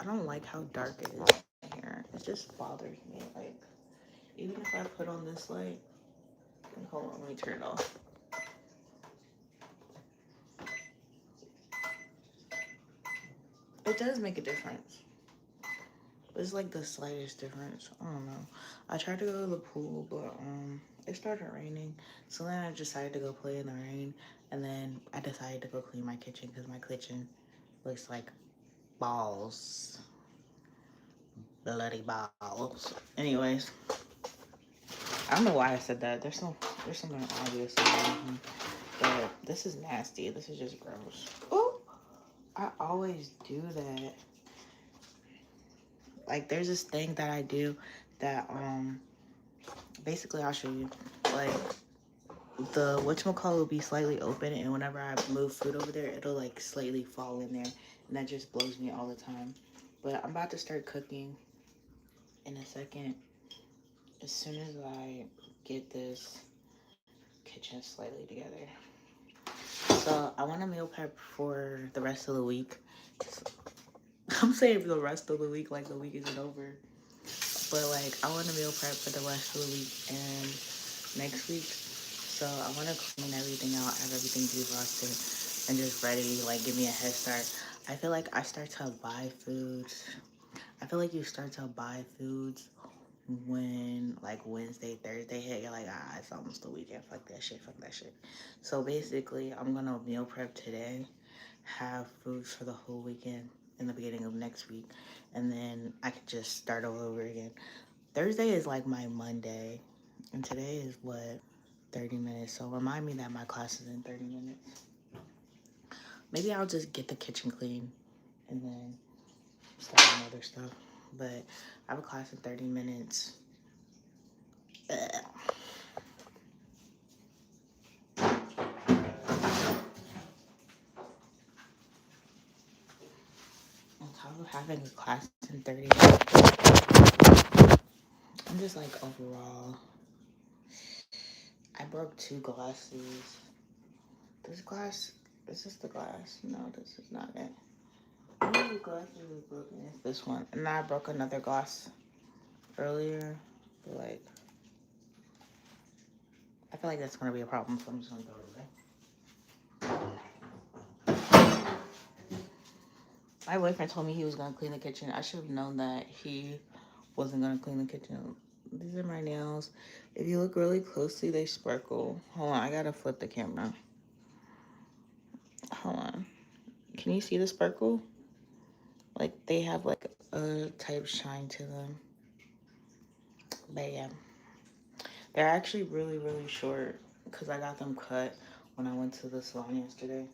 don't like how dark it is in here. It just bothers me. Like, even if I put on this light, hold on, let me turn it off. It does make a difference. It's like the slightest difference. I don't know. I tried to go to the pool, but it started raining. So then I decided to go play in the rain, and then I decided to go clean my kitchen because my kitchen looks like balls, bloody balls. Anyways, I don't know why I said that. There's something obvious about me, but this is nasty. This is just gross. Oh, I always do that. Like, there's this thing that I do that basically I'll show you. Like, the whatchamacallit will be slightly open, and whenever I move food over there, it'll like slightly fall in there, and that just blows me all the time. But I'm about to start cooking in a second, as soon as I get this kitchen slightly together. So I want to meal prep for the rest of the week. I'm saying for the rest of the week like the week isn't over, but like I want to meal prep for the rest of the week and next week. So I want to clean everything out, have everything defrosted, and just ready, like give me a head start. I feel like I start to buy foods. I feel like you start to buy foods when like Wednesday, Thursday hit. You're like, it's almost the weekend. Fuck that shit. Fuck that shit. So basically, I'm gonna meal prep today, have foods for the whole weekend in the beginning of next week, and then I could just start all over again. Thursday is like my Monday, and today is what, 30 minutes. So remind me that my class is in 30 minutes. Maybe I'll just get the kitchen clean and then start on other stuff. But I have a class in 30 minutes. Ugh. On top of having a class in 30 minutes, I'm just like overall, I broke 2 glasses. This glass, is this the glass? No, this is not it. One of the glasses is broken. It's this one. And I broke another glass earlier. But like, I feel like that's going to be a problem, so I'm just going to throw it away. My boyfriend told me he was going to clean the kitchen. I should have known that he wasn't going to clean the kitchen. These are my nails. If you look really closely, they sparkle. Hold on, I got to flip the camera. Hold on. Can you see the sparkle? Like, they have like a type shine to them. But yeah. They're actually really, really short because I got them cut when I went to the salon yesterday.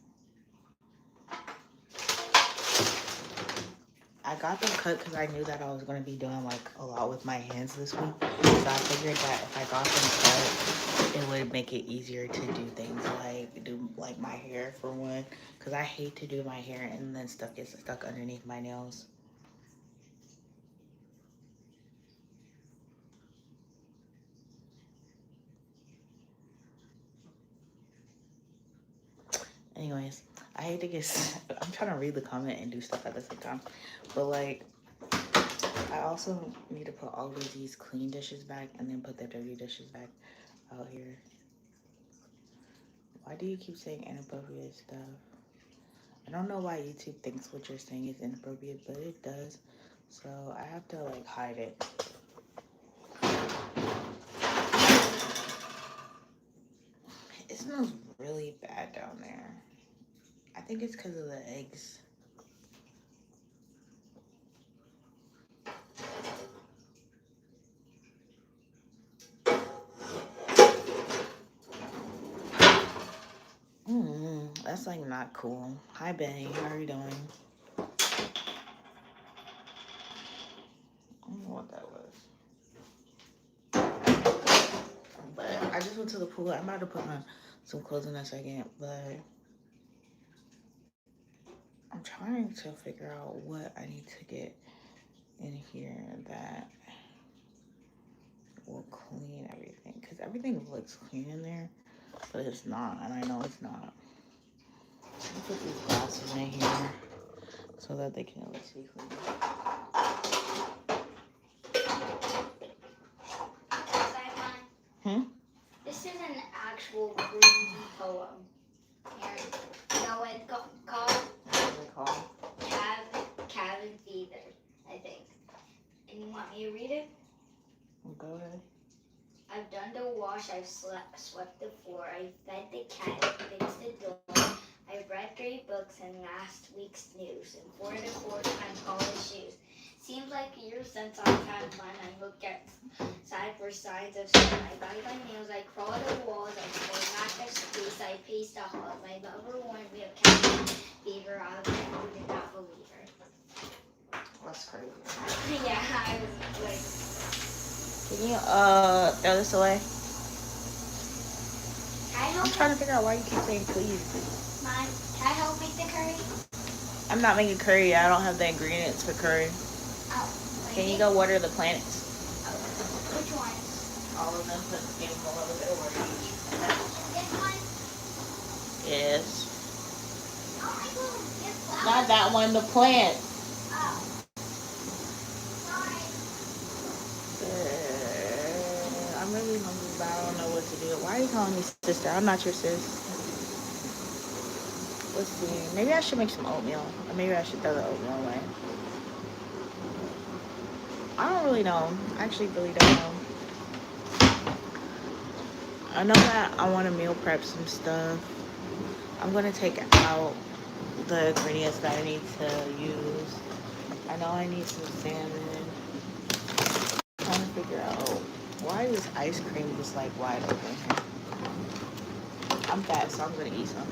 I got them cut because I knew that I was going to be doing like a lot with my hands this week. So I figured that if I got them cut, it would make it easier to do things like do like my hair for one. Because I hate to do my hair and then stuff gets stuck underneath my nails. Anyways, I hate to get. I'm trying to read the comment and do stuff at the same time. But like, I also need to put all of these clean dishes back and then put the dirty dishes back out here. Why do you keep saying inappropriate stuff? I don't know why YouTube thinks what you're saying is inappropriate, but it does. So I have to like hide it. It smells really bad down there. I think it's because of the eggs. That's like not cool. Hi Benny, how are you doing? I don't know what that was. But I just went to the pool. I'm about to put on some clothes in a second, but I'm trying to figure out what I need to get in here that will clean everything. Because everything looks clean in there, but it's not, and I know it's not. Let me put these glasses in here so that they can at least be clean. Hmm? This is an actual crazy poem. Here, you know what it's called? What is it called? Cabin Fever, I think. And you want me to read it? Go ahead. I've done the wash, I've swept the floor, I fed the cat, fixed the door. I've read great books and last week's news, and for the fourth time polished shoes. Seems like years since I've had fun. I look outside for signs of sun. I bite my nails, I crawl to the walls, I play lack of space, I pace the halls. My lover warned me of cabin fever, I did not believe her. That's crazy. Yeah, I was like... Can you throw this away? I'm trying to figure out why you keep saying please. Mom, can I help make the curry? I'm not making curry. I don't have the ingredients for curry. Oh. Can you go water the plants? Oh. Which ones? All of them. Put a little bit of water each. This one? Yes. Oh my God. Yes, Not that one. The plant. Oh. Sorry. I'm really hungry, but I don't know what to do. Why are you calling me sister? I'm not your sis. Let's see. Maybe I should make some oatmeal. Or maybe I should throw the oatmeal away. I don't really know. I actually really don't know. I know that I want to meal prep some stuff. I'm going to take out the ingredients that I need to use. I know I need some salmon. I'm trying to figure out why is ice cream just like wide open here. I'm fat, so I'm going to eat some.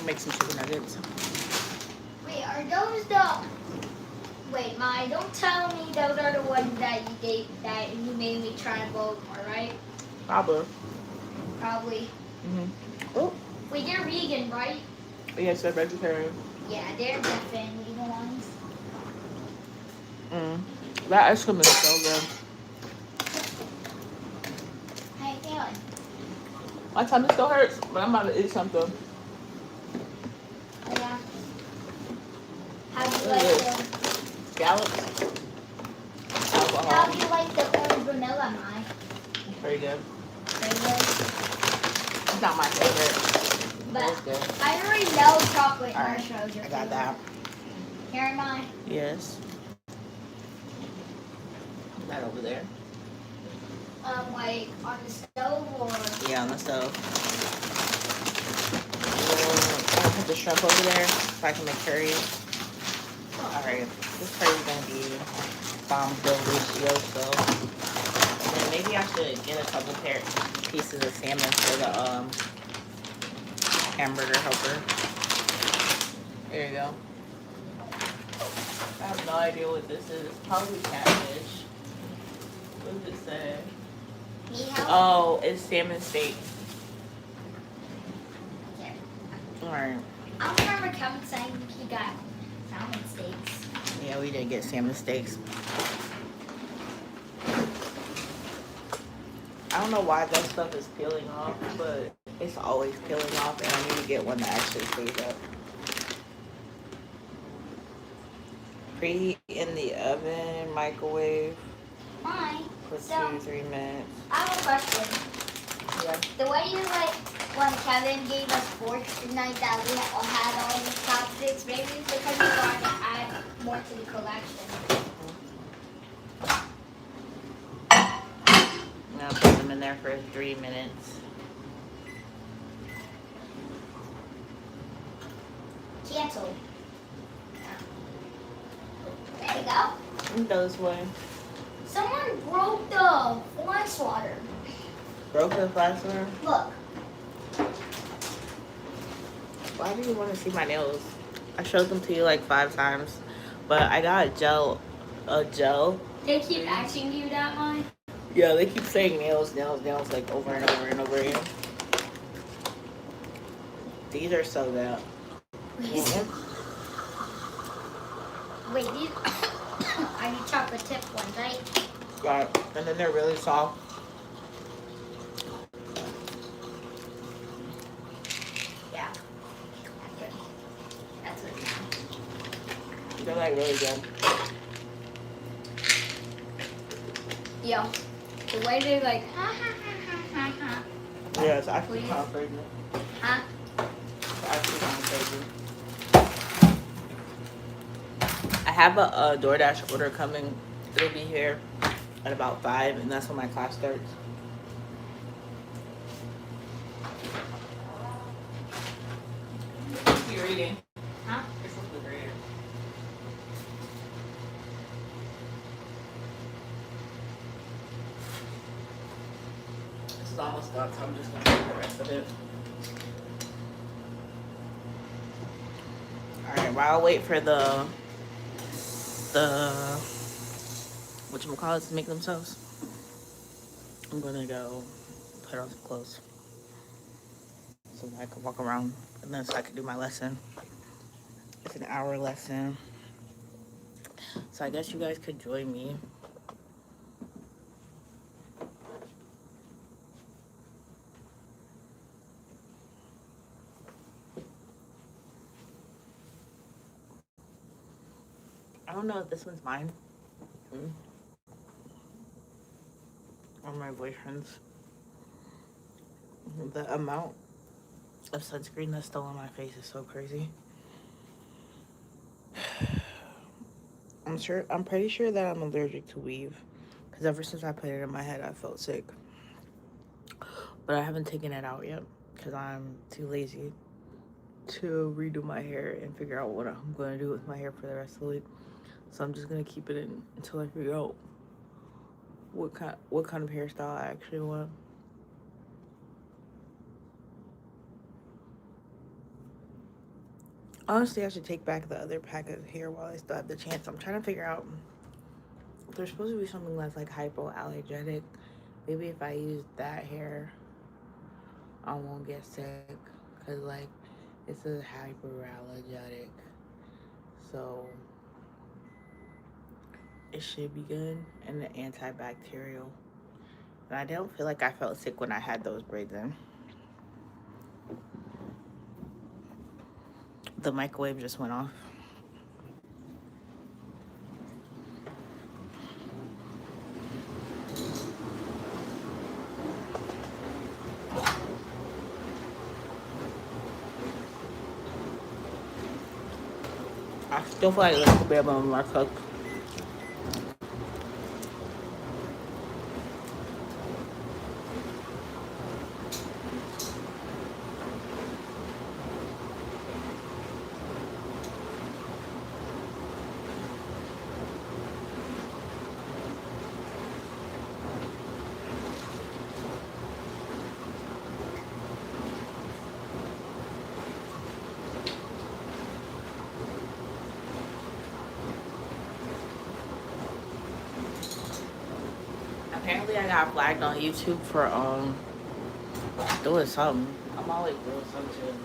Make some chicken nuggets. Wait, are those the... Wait, Ma, don't tell me those are the ones that you made me try both, alright? Probably. Probably. Oh. Wait, they're vegan, right? Yes, they're vegetarian. Yeah, they're definitely the ones. That ice cream is so good. How you feeling? My tummy still hurts, but I'm about to eat something. Oh, yeah. How do you like the... Scallops. Alcohol. How do you like the orange vanilla, Mai? Very good. Very good. It's not my favorite. But It's good. I already know chocolate All right, marshmallows. I got that. Here am I. Yes. That over there. Like on the stove or? Yeah, on the stove. I'm gonna put the shrimp over there so I can make curry. Alright, this curry is gonna be bomb delicioso. And then maybe I should get a couple pieces of salmon for the hamburger helper. There you go. I have no idea what this is. It's probably catfish. What does it say? Oh, it's salmon steak. Okay. Alright. I remember Kevin saying he got salmon steaks. Yeah, we did get salmon steaks. I don't know why that stuff is peeling off, but it's always peeling off, and I need to get one that actually stays up. Preheat in the oven, microwave Hi. for So, 2-3 minutes. I have a question. Yeah. The way you like when Kevin gave us forks tonight that we all had all the chopsticks, maybe it's because we wanted to add more to the collection. Now put them in there for 3 minutes. Cancel. There you go. And those way. Someone broke the fly swatter. Broke the flash one. Look. Why do you want to see my nails? I showed them to you like 5 times, but I got a gel. They keep asking you that, Mike? Yeah, they keep saying nails, like over and over and over again. These are so good. Wait, these are you chocolate chip ones, right? Right. And then they're really soft. Yeah. That's good. That's good now. They're like really good. Yo, the way they like ha ha ha ha ha ha. Yeah, it's actually Please. kind of crazy. Huh? It's actually kind of crazy. I have a DoorDash order coming. It'll be here at about 5, and that's when my class starts. What are you reading? Huh? You're supposed to be reading. This is almost done, so I'm just going to read the rest of it. Alright, while I wait for the whatchamacallit to make themselves, I'm gonna go put on some clothes so that I can walk around and then so I can do my lesson. It's an hour lesson. So I guess you guys could join me. I don't know if this one's mine or my boyfriend's. The amount of sunscreen that's still on my face is so crazy. I'm pretty sure that I'm allergic to weave because ever since I put it in my head, I felt sick. But I haven't taken it out yet because I'm too lazy to redo my hair and figure out what I'm going to do with my hair for the rest of the week. So I'm just going to keep it in until I figure out what kind of hairstyle I actually want. Honestly, I should take back the other pack of hair while I still have the chance. I'm trying to figure out if there's supposed to be something that's like hypoallergenic. Maybe if I use that hair, I won't get sick. Because, like, it's a hyperallergenic. So, it should be good. And the antibacterial. And I don't feel like I felt sick when I had those braids in. The microwave just went off. I still feel like there's a bit of more cooked. Apparently, I got flagged on YouTube for doing something. I'm always doing something.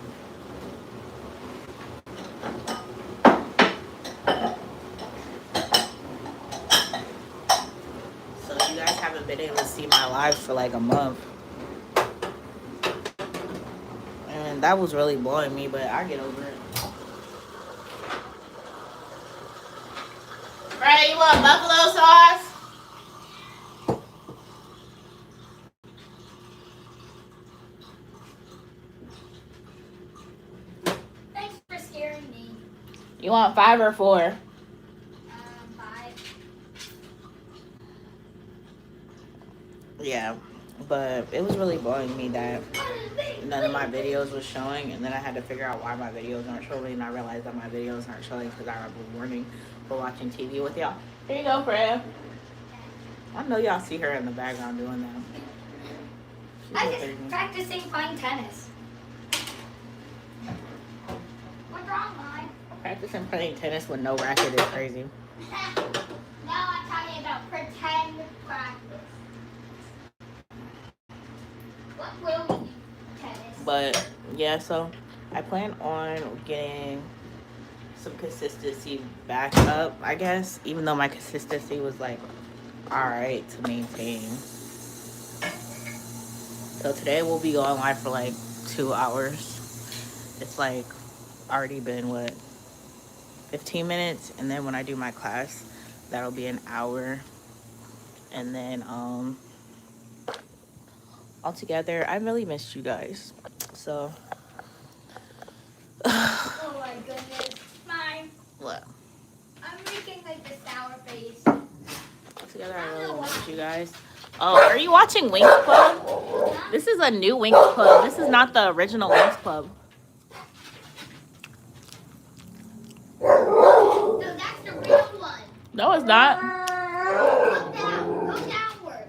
So you guys haven't been able to see my lives for like a month, and that was really blowing me. But I get over it. Right? You want buffalo sauce? Thanks for scaring me. You want 5 or 4? 5. Yeah, but it was really blowing me that none of my videos was showing, and then I had to figure out why my videos aren't showing, and I realized that my videos aren't showing because I have a warning for watching TV with y'all. Here you go, Freya. I know y'all see her in the background doing that. I'm just practicing playing tennis. What's wrong, Mom? Practicing playing tennis with no racket is crazy. No, I'm talking about pretend practice. What will we do? Tennis. But yeah, so I plan on getting some consistency back up, I guess, even though my consistency was like alright to maintain. So today we'll be going live for like 2 hours. It's like already been what, 15 minutes, and then when I do my class, that'll be an hour. And then altogether, I really missed you guys. So Oh my goodness. Mine. what? I'm making like the sour face. Altogether, I really missed you guys. Oh, are you watching Winx Club? This is a new Winx Club. This is not the original Winx Club. No, that's the real one. No, it's not. Look down. Go downward.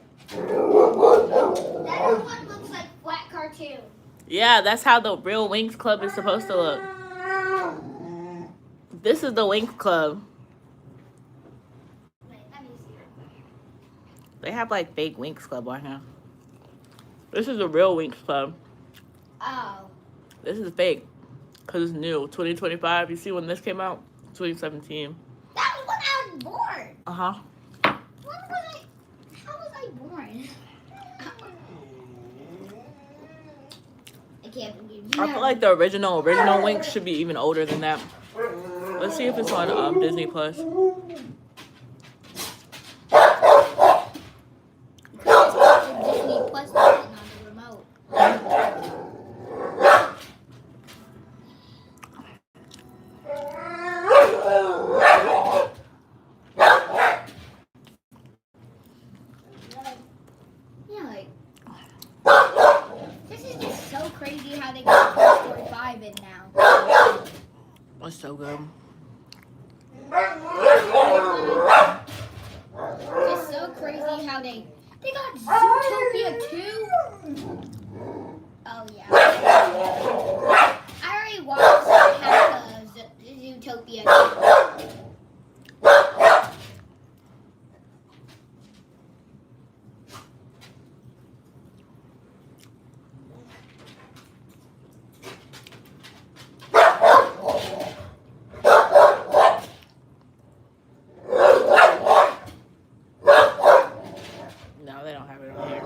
That other one looks like flat cartoon. Yeah, that's how the real Winx Club is supposed to look. This is the Winx Club. Wait, let me see. They have like fake Winx Club on here. This is the real Winx Club. Oh. This is fake. Because it's new. 2025. You see when this came out? 2017. That was when I was born. Uh-huh. When was I? How was I born? I can't believe you. I feel like the original Winx should be even older than that. Let's see if it's on Disney Plus. Disney Plus button on the remote. Yeah, like this is just so crazy how they got Toy Story 5 in now. That's so good. It's so crazy how they got Zootopia 2. Oh yeah. I already watched half of Zootopia 2. No, they don't have it on here.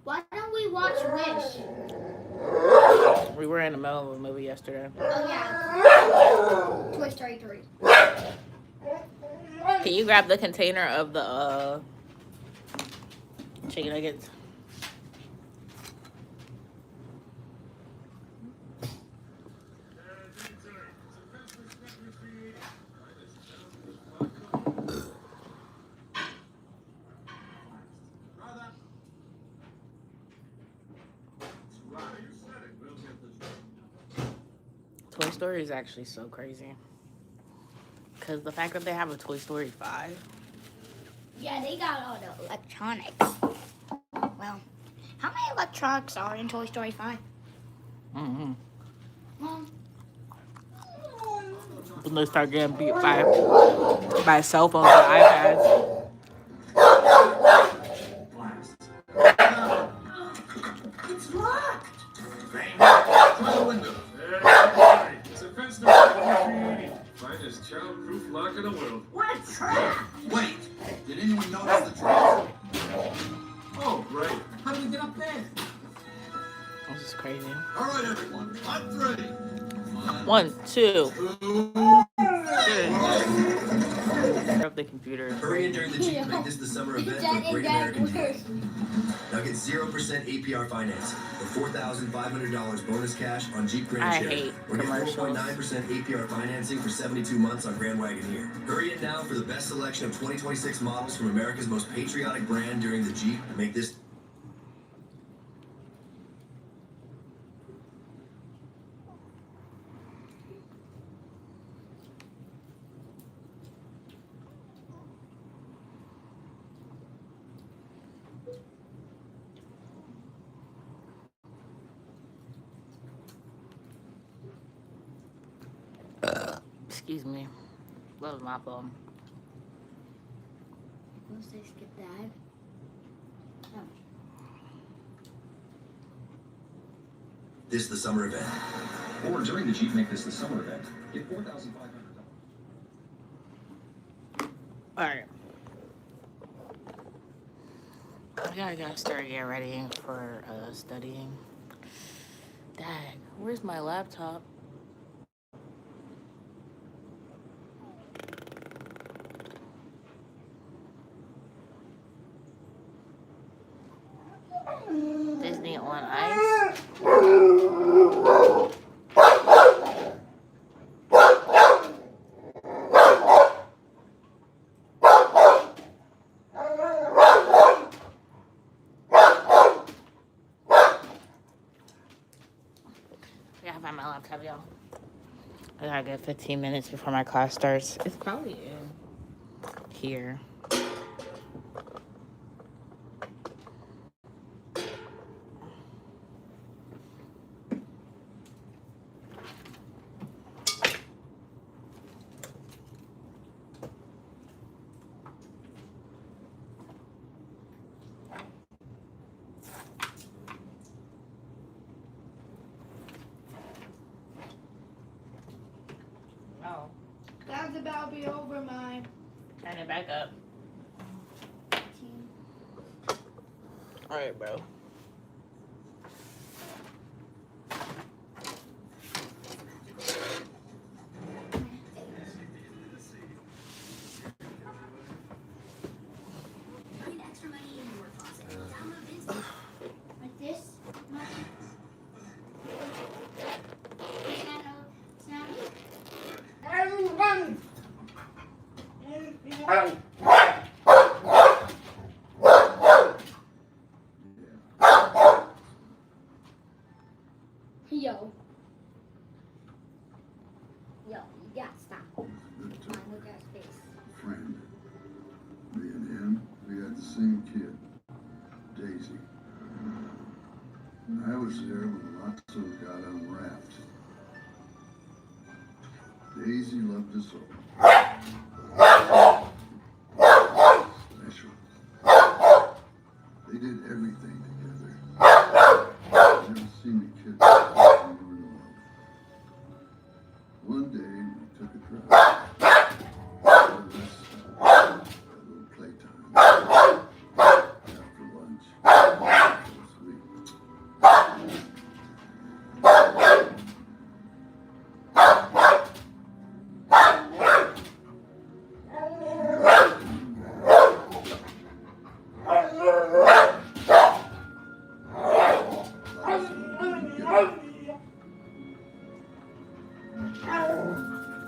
Why don't we watch Wish? We were in the middle of a movie yesterday. Oh yeah. Toy Story 3. Can you grab the container of the chicken nuggets? Toy Story is actually so crazy. Because the fact that they have a Toy Story 5. Yeah, they got all the electronics. Well, how many electronics are in Toy Story 5? Mm-hmm. Well, When they start getting beat by cell phones and iPads. It's locked. Try the window. It's a fence finest child-proof lock in the world. What trap? Wait, did anyone notice the trap? Oh, right. How did we get up there? This is crazy. All right, everyone. I'm ready. 1, 2. 2, 3. Of the computer. Hurry in during the Jeep Make This the Summer event for Great American Deal. Now get 0% APR financing or $4,500 bonus cash on Jeep Grand I Cherokee. hate Or get commercials. 4.9% APR financing for 72 months on Grand Wagoneer. Hurry in now for the best selection of 2026 models from America's most patriotic brand during the Jeep Make This. Excuse me. That was my phone. Once they skip that. This the summer event. Or during the Jeep Make This the Summer event. Get $4,500. Alright. I gotta start getting ready for studying. Dang, where's my laptop? Disney on Ice. I gotta find my laptop, y'all. I gotta get 15 minutes before my class starts. It's probably in here. Oh, That's about to be over, mine. turn it back up. Alright, bro. Like this? Yo. Yo, you gotta stop. Look at his face. Friend. Me and him, we had the same kid, Daisy. I was there when Lotso got unwrapped. Daisy loved us all. Special. They did everything together. Never seen a kid more in love. One day we took a drive. A little playtime. After lunch. It was sweet.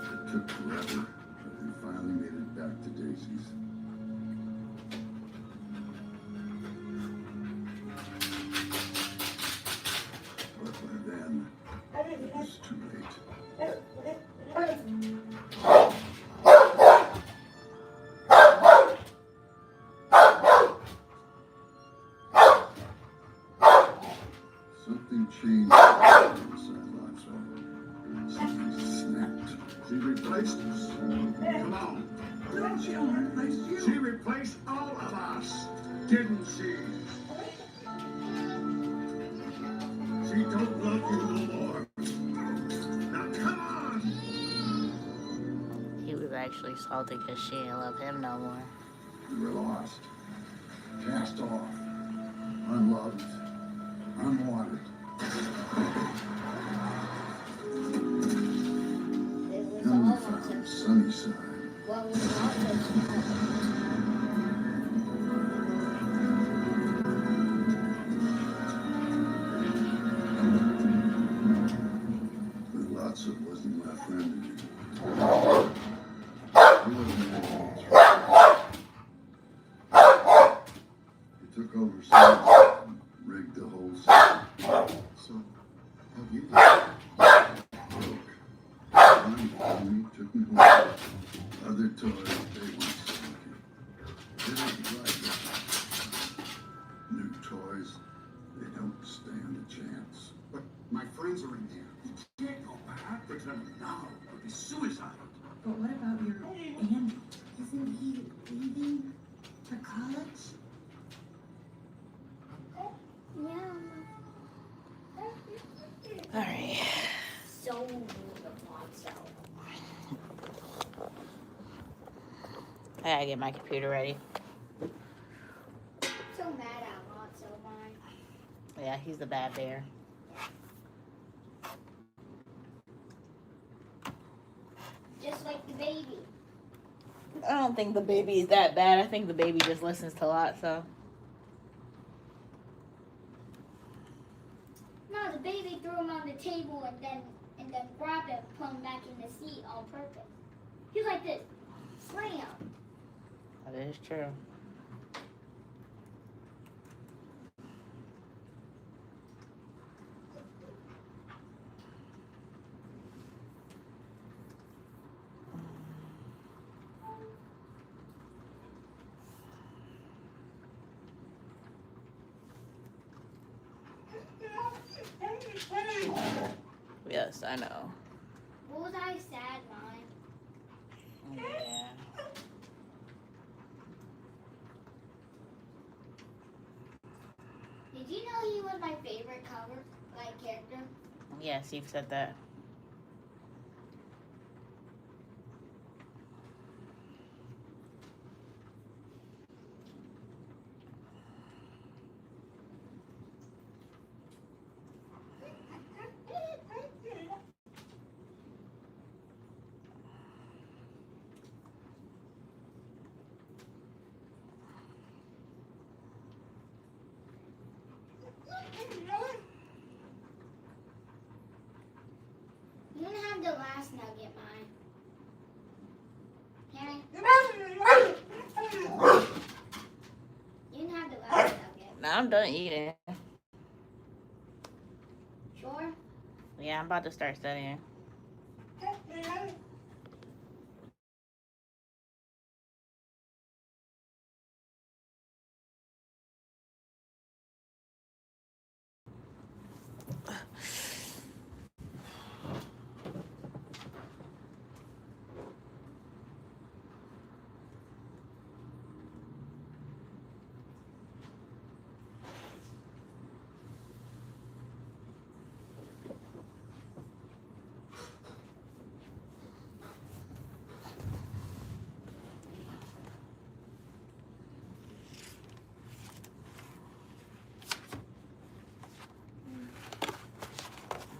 It took forever, but we finally made it back to Daisy's. But by then, it was too late. Something changed inside Lotso. Something snapped. She replaced us. Come on. Didn't she replace you? She replaced all of us. Didn't she? She don't love you no more. Now come on. He was actually salty because she didn't love him no more. We were lost. Cast off. Unloved. Unwanted. Then we found Sunnyside. What was Lotso's? But Lotso wasn't my friend anymore. He wasn't happy. He took over Sunnyside and rigged the whole system. So, have you broke? Finally, took me home. Other toys, they weren't so lucky. They didn't like it. New toys, they don't stand a chance. But my friends are in there. You can't go back. There's never now. It would be suicide. But what about your Andy? Isn't he leaving for college? I gotta get my computer ready. So mad at Lotso, mine. Yeah, he's the bad bear. Just like the baby. I don't think the baby is that bad. I think the baby just listens to Lotso. No, the baby threw him on the table and then grabbed him, put him back in the seat on purpose. He's like this. Slam. That is true. Yes, I know. What was I sad, mine? Yeah. Did you know he was my favorite cover, like character? Yes, you've said that. You don't have the last nugget, mine. Harry? You didn't have the last nugget. Now I'm done eating. Sure? Yeah, I'm about to start studying.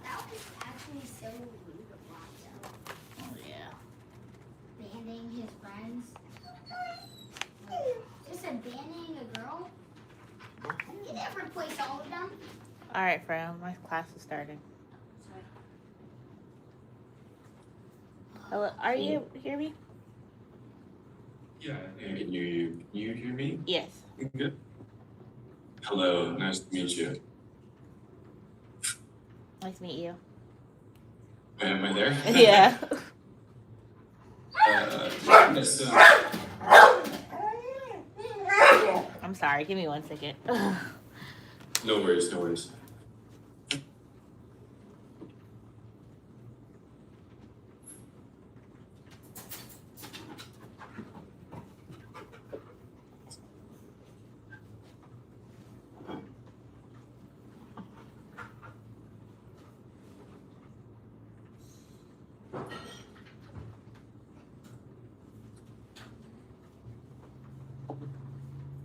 That was actually so rude of Lotso. Oh, yeah. Banning his friends. Just abandoning a girl? You never replace all of them. All right, friend. My class is starting. Sorry. Hello, are you able to hear me? Yeah, you hear me? Yes. Good. Hello, nice to meet you. Nice to meet you. Am I there? Yeah. Yes, I'm sorry. Give me 1 second. no worries, no worries.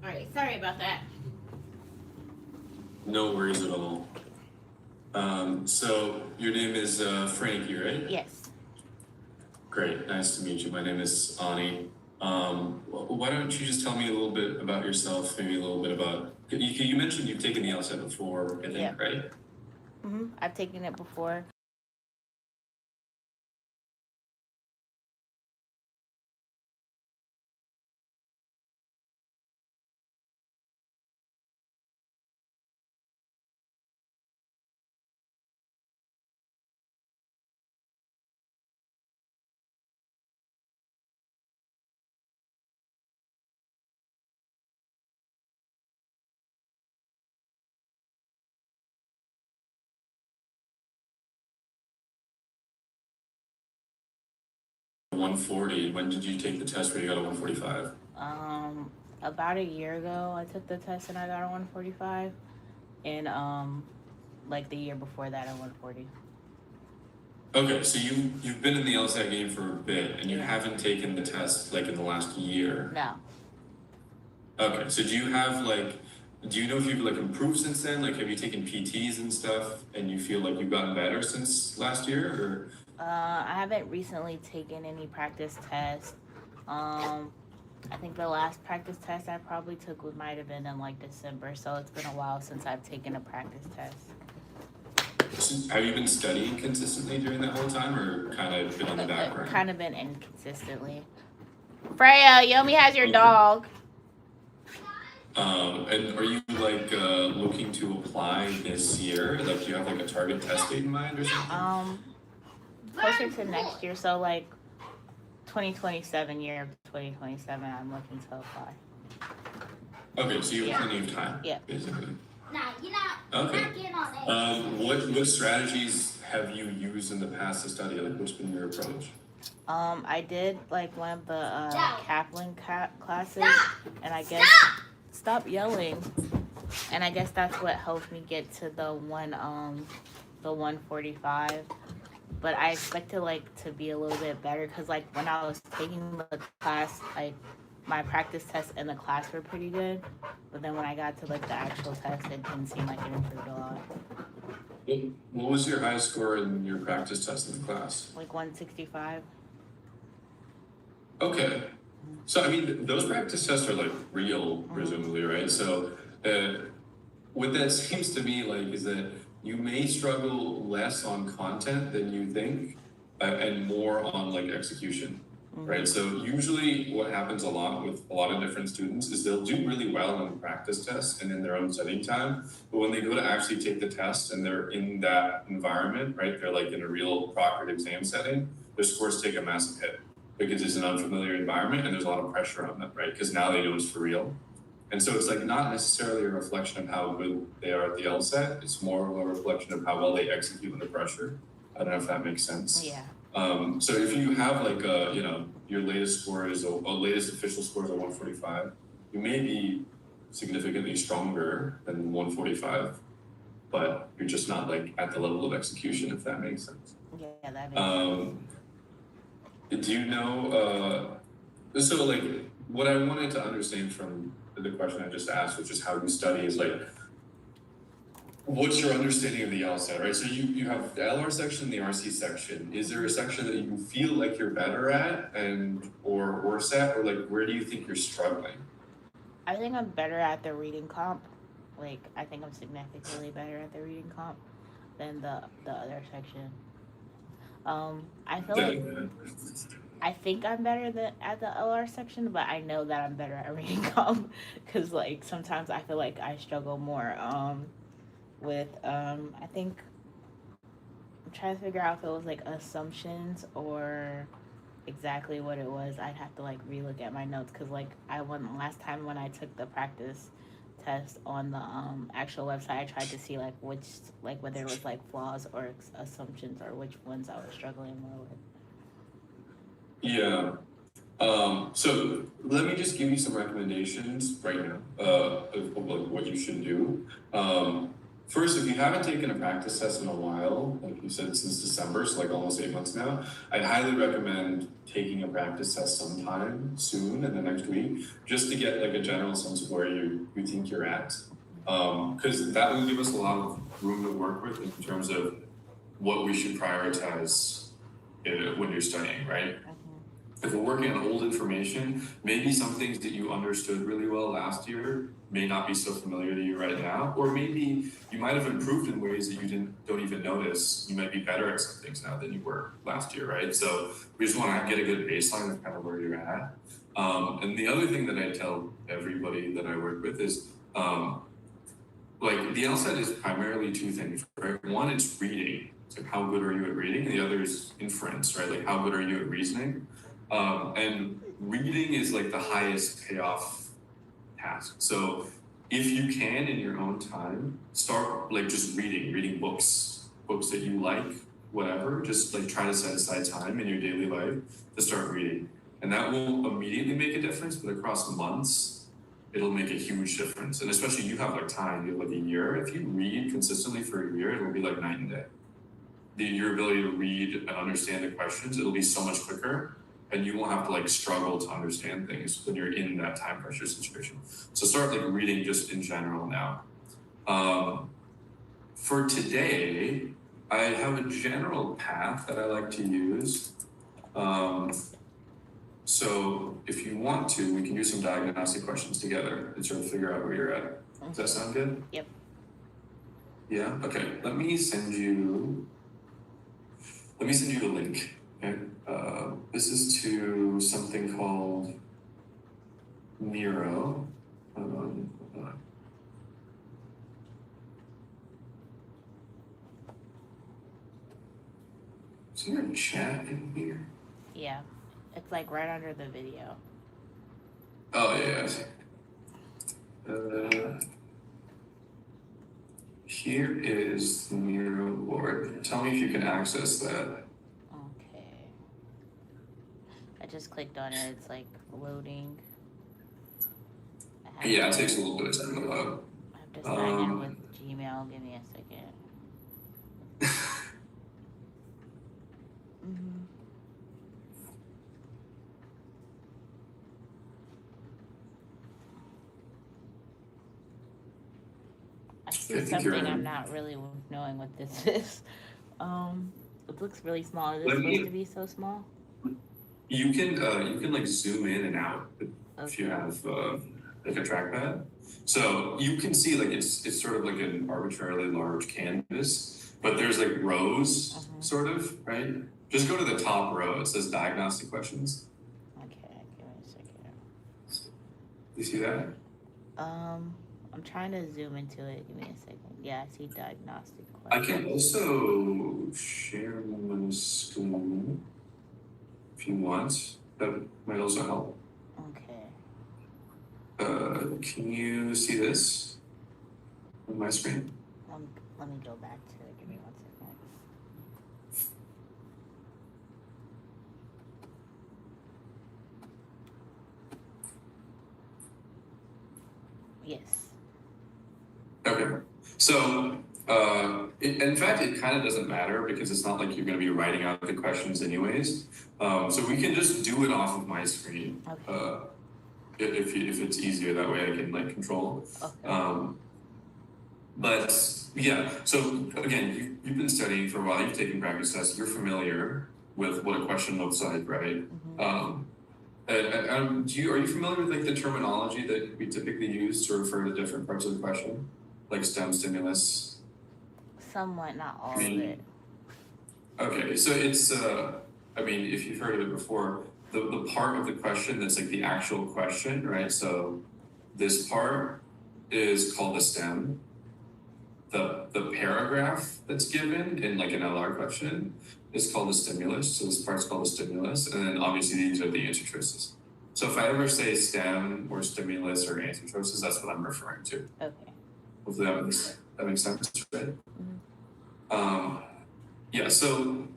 All right. Sorry about that. No worries at all. So your name is Frankie, right? Yes. Great, nice to meet you. My name is Ani. Why don't you just tell me a little bit about yourself, maybe a little bit about, you mentioned you've taken the LSAT before, I think, Yeah. right? I've taken it before. One 140, when did you take the test where you got a 145? About a year ago, I took the test and I got a 145, and like the year before that, a 140. Okay, so you've been in the LSAT game for a bit, and you Yeah. haven't taken the test like in the last year. No. Okay, so do you know if you've like improved since then? Like, have you taken PTs and stuff, and you feel like you've gotten better since last year, I haven't recently taken any practice tests. I think the last practice test I probably took might have been in like December, so it's been a while since I've taken a practice test. or have you been studying consistently during that whole time, or kind of been in the background? Kind of been inconsistently. Freya, Yomi has your Okay. dog. And are you like looking to apply this year? Like, do you have like a target test date in mind or something? Closer to next year, so like 2027, year of 2027, I'm looking to apply. Okay, so you have Yeah. plenty of time, Yeah. basically. Nah, you're not Okay. getting on it. What strategies have you used in the past to study? Like, what's been your approach? I did like one of the Kaplan classes, and I guess stop yelling. And I guess that's what helped me get to the 145. But I expected like to be a little bit better because like when I was taking the class, like my practice tests in the class were pretty good, but then when I got to like the actual test, it didn't seem like it improved a lot. What was your highest score in your practice test in the class? Like 165. Okay. So, I mean, those practice tests are like real, presumably, right? So, what that seems to me like is that you may struggle less on content than you think, and more on like execution, right? So, usually, what happens a lot with a lot of different students is they'll do really well in practice tests and in their own studying time, but when they go to actually take the test and they're in that environment, right? They're like in a real proctored exam setting, their scores take a massive hit because it's an unfamiliar environment and there's a lot of pressure on them, right? Because now they know it's for real. And so it's like not necessarily a reflection of how good they are at the LSAT. It's more of a reflection of how well they execute under pressure. I don't know if that makes sense. Yeah. So if you have like your latest score is a latest official score is a 145, you may be significantly stronger than 145, but you're just not like at the level of execution, if that makes sense. Yeah, that makes sense. Do you know, so like what I wanted to understand from the question I just asked, which is how you study, is like, what's your understanding of the LSAT, right? So you have the LR section, the RC section. Is there a section that you feel like you're better at or worse at, or like where do you think you're struggling? I think I'm better at the reading comp. Like I think I'm significantly better at the reading comp than the other section. I feel like I think I'm better at the LR section, but I know that I'm better at reading comp because like sometimes I feel like I struggle more with I think I'm trying to figure out if it was like assumptions or exactly what it was. I'd have to like relook at my notes because like I went last time when I took the practice test on the actual website. I tried to see like which like whether it was like flaws or assumptions or which ones I was struggling more with. Yeah. So let me just give you some recommendations right now of like what you should do. First, if you haven't taken a practice test in a while, like you said since December, so like almost 8 months now, I'd highly recommend taking a practice test sometime soon in the next week, just to get like a general sense of where you think you're at. Because that will give us a lot of room to work with in terms of what we should prioritize when you're studying, right? If we're working on old information, maybe some things that you understood really well last year may not be so familiar to you right now, or maybe you might have improved in ways that you don't even notice. You might be better at some things now than you were last year, right? So we just want to get a good baseline of kind of where you're at. And the other thing that I tell everybody that I work with is, like the LSAT is primarily two things, right? One, it's reading. It's like how good are you at reading? And the other is inference, right? Like how good are you at reasoning? And reading is like the highest payoff task. So if you can in your own time, start like just reading books that you like, whatever, just like try to set aside time in your daily life to start reading. And that won't immediately make a difference, but across months, it'll make a huge difference. And especially you have like time, you have like a year. If you read consistently for a year, it'll be like night and day. your ability to read and understand the questions, it'll be so much quicker, and you won't have to like struggle to understand things when you're in that time pressure situation. So start like reading just in general now. For today, I have a general path that I like to use. So if you want to, we can do some diagnostic questions together and sort of figure out where you're at. Does that sound good? Yep. Yeah, okay. Let me send you a link. Okay. This is to something called Miro. Hold on. Is there a chat in here? Yeah. It's like right under the video. Oh yeah. Here is the Miro board. Tell me if you can access that. Okay. I just clicked on it. It's like loading. Yeah, it takes a little bit of time to load. I have to sign in with Gmail. Give me a second. I see something. I'm not really knowing what this is. It looks really small. Is it supposed to be so small? You can like zoom in and out if you have like a trackpad. So you can see like it's sort of like an arbitrarily large canvas, but there's like rows sort of, right? Just go to the top row. It says diagnostic questions. Okay, give me a second. You see that? I'm trying to zoom into it. Give me a second. Yeah, I see diagnostic I questions. can also share my screen if you want. That might also help. Okay. Can you see this on my screen? Let me go back to it. Give me 1 second. Yes. Okay. So, in fact, it kind of doesn't matter because it's not like you're going to be writing out the questions anyways. So we can just do it off of my screen. Okay. If it's easier that way, I can like control. Okay. But yeah. So again, you've been studying for a while. You've taken practice tests. You're familiar with what a question looks like, right? Are you familiar with like the terminology that we typically use to refer to different parts of the question, like STEM, stimulus? Somewhat, not all of it. Okay, so it's I mean, if you've heard of it before, the part of the question that's like the actual question, right? So this part is called the stem. The paragraph that's given in like an LR question is called the stimulus. So this part's called the stimulus, and then obviously these are the answer choices. So if I ever say stem or stimulus or answer choices, that's what I'm referring to. Okay. Hopefully that makes sense, right? Yeah, so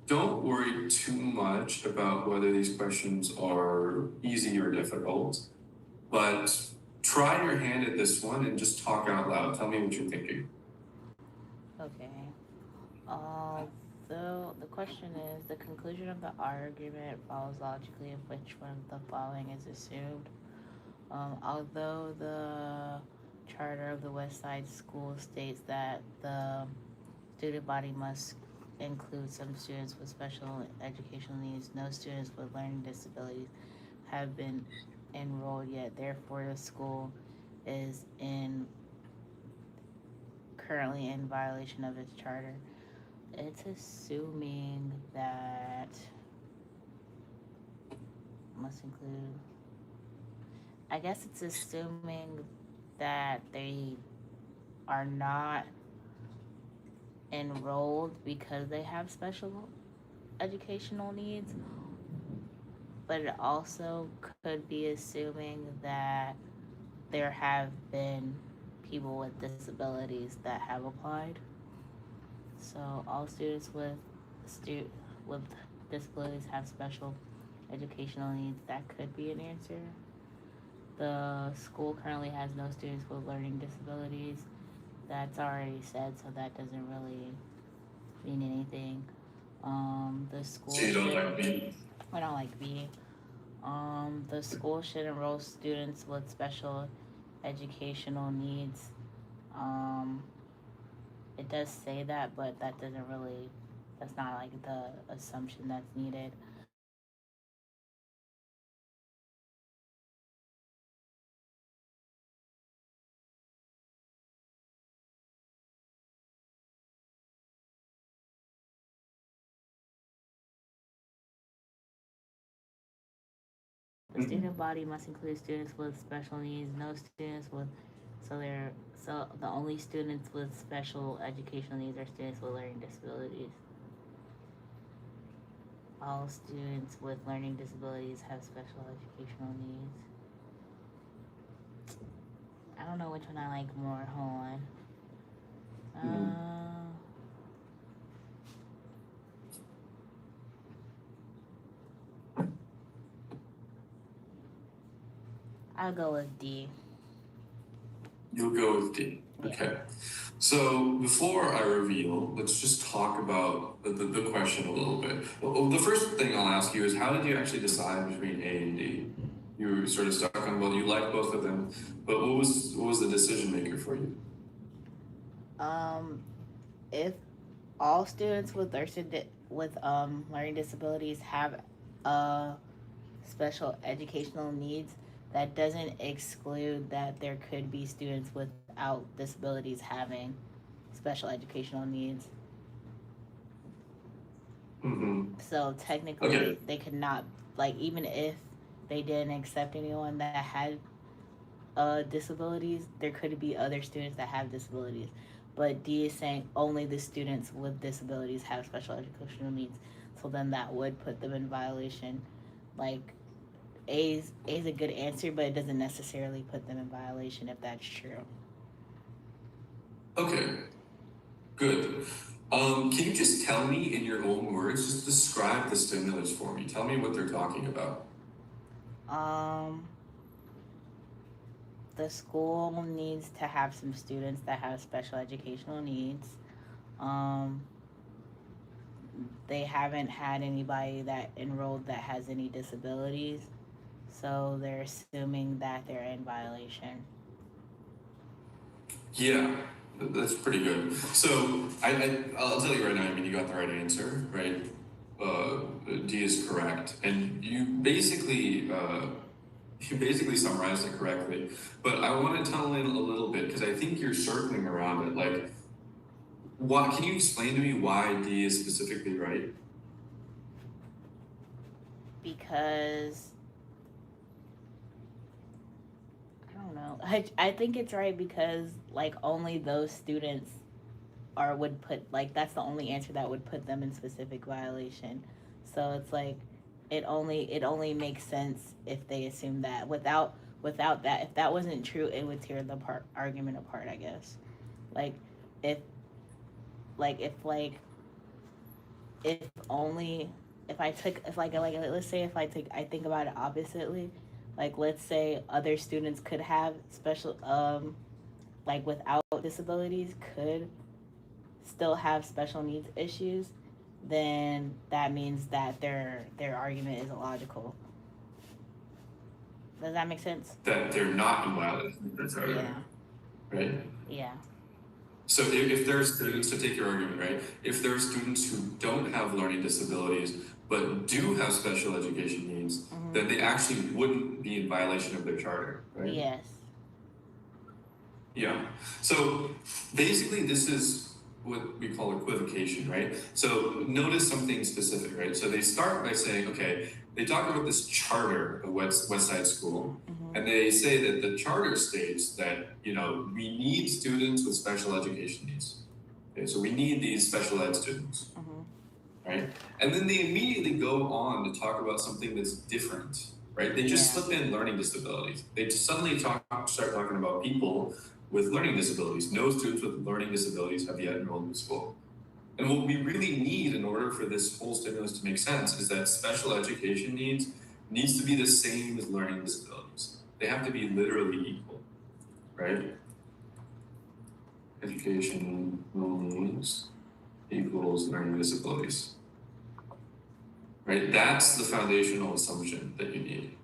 don't worry too much about whether these questions are easy or difficult, but try your hand at this one and just talk out loud. Tell me what you're thinking. Okay. So the question is, the conclusion of the argument follows logically if which one of the following is assumed. Although the charter of the West Side School states that the student body must include some students with special educational needs, no students with learning disabilities have been enrolled yet. Therefore, the school is currently in violation of its charter. It's assuming that must include. I guess it's assuming that they are not enrolled because they have special educational needs, but it also could be assuming that there have been people with disabilities that have applied. So all students with disabilities have special educational needs. That could be an answer. The school currently has no students with learning disabilities. That's already said, so that doesn't really mean anything. The So school you don't should. like me? I don't like B. The school should enroll students with special educational needs. Um, it does say that, but that doesn't really. That's not like the assumption that's needed. The student body must include students with special educational needs. The student body must include students with special needs. No students with so the only students with special educational needs are students with learning disabilities. All students with learning disabilities have special educational needs. I don't know which one I like more. Hold on. Mm. I'll go with D. You'll go with D. Yeah. Okay. So before I reveal, let's just talk about the question a little bit. Well, the first thing I'll ask you is how did you actually decide between A and D? You were sort of stuck on, well, you like both of them, but what was the decision maker for you? Um, if all students with learning disabilities have uh special educational needs, that doesn't exclude that there could be students without disabilities having special educational needs. Mm-hmm. So technically, Okay. they could not, like, even if they didn't accept anyone that had disabilities, there could be other students that have disabilities. But D is saying only the students with disabilities have special educational needs. So then that would put them in violation. Like, A is a good answer, but it doesn't necessarily put them in violation if that's true. Okay. Good. Can you just tell me in your own words, just describe the stimulus for me? Tell me what they're talking about. Um, the school needs to have some students that have special educational needs. Um, they haven't had anybody that enrolled that has any disabilities, so they're assuming that they're in violation. Yeah, that's pretty good. So I'll tell you right now. I mean, you got the right answer, right? Uh, D is correct, and you basically summarized it correctly. But I want to tunnel in a little bit because I think you're circling around it. Like, what? Can you explain to me why D is specifically right? Because I don't know. I think it's right because like only those students are would put like that's the only answer that would put them in specific violation. So it's like it only makes sense if they assume that without that if that wasn't true it would tear the argument apart, I guess. Like if if only if I took if let's say if I think about it oppositely, like let's say other students could have special like without disabilities could still have special needs issues, then that means that their argument is illogical. Does that make sense? That they're not in violation. That's how, Yeah. right? Yeah. So if there are students, to take your argument, right? If there are students who don't have learning disabilities but do have special education needs, Mm-hmm. then they actually wouldn't be in violation of their charter, right? Yes. Yeah. So basically, this is what we call equivocation, right? So notice something specific, right? So they start by saying, okay, they talk about this charter of West Side School, Mm-hmm. and they say that the charter states that, we need students with special education needs. Okay, so we need these special ed students, Mm-hmm. right? And then they immediately go on to talk about something that's different, right? They just slip in learning disabilities. They just suddenly start talking about people with learning disabilities. No students with learning disabilities have yet enrolled in school. And what we really need in order for this whole stimulus to make sense is that special education needs to be the same as learning disabilities. They have to be literally equal, right? Education needs equals learning disabilities. Right? That's the foundational assumption that you need.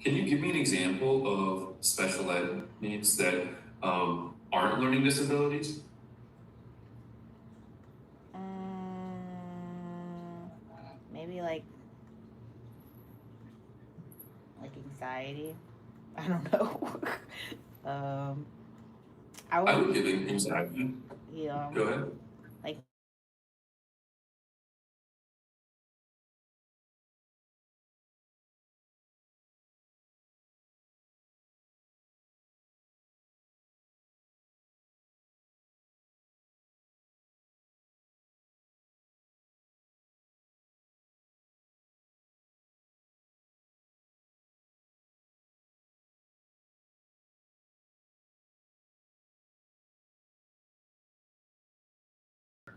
Can you give me an example of special ed needs that aren't learning disabilities? Maybe like anxiety. I don't know. I I would, would give anxiety. yeah, Go ahead. like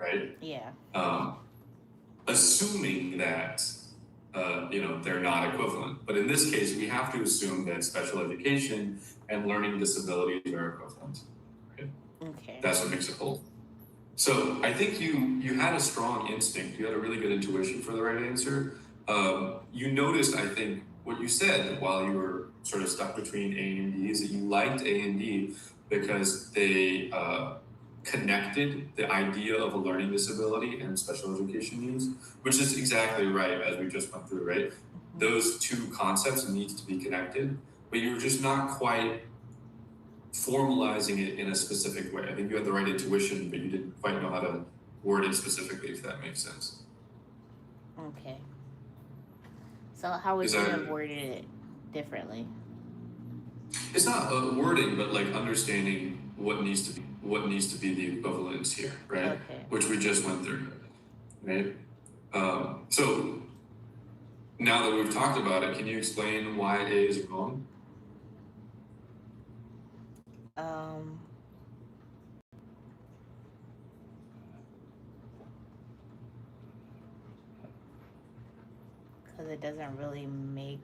Right? yeah, Um, assuming that they're not equivalent. But in this case, we have to assume that special education and learning disabilities are equivalent. Right? okay, That's what makes it whole. So I think you had a strong instinct. You had a really good intuition for the right answer. You noticed, I think, what you said while you were sort of stuck between A and D is that you liked A and D because they connected the idea of a learning disability and special education needs, which is exactly right as we just went through, right? Those two concepts need to be connected, but you're just not quite formalizing it in a specific way. I think you had the right intuition, but you didn't quite know how to word it specifically, if that makes sense. okay. So how would Is you have that, worded it differently? it's not wording, but like understanding what needs to be the equivalence here, right? Okay. Which we just went through, right? So now that we've talked about it, can you explain why A is wrong? Um, because it doesn't really make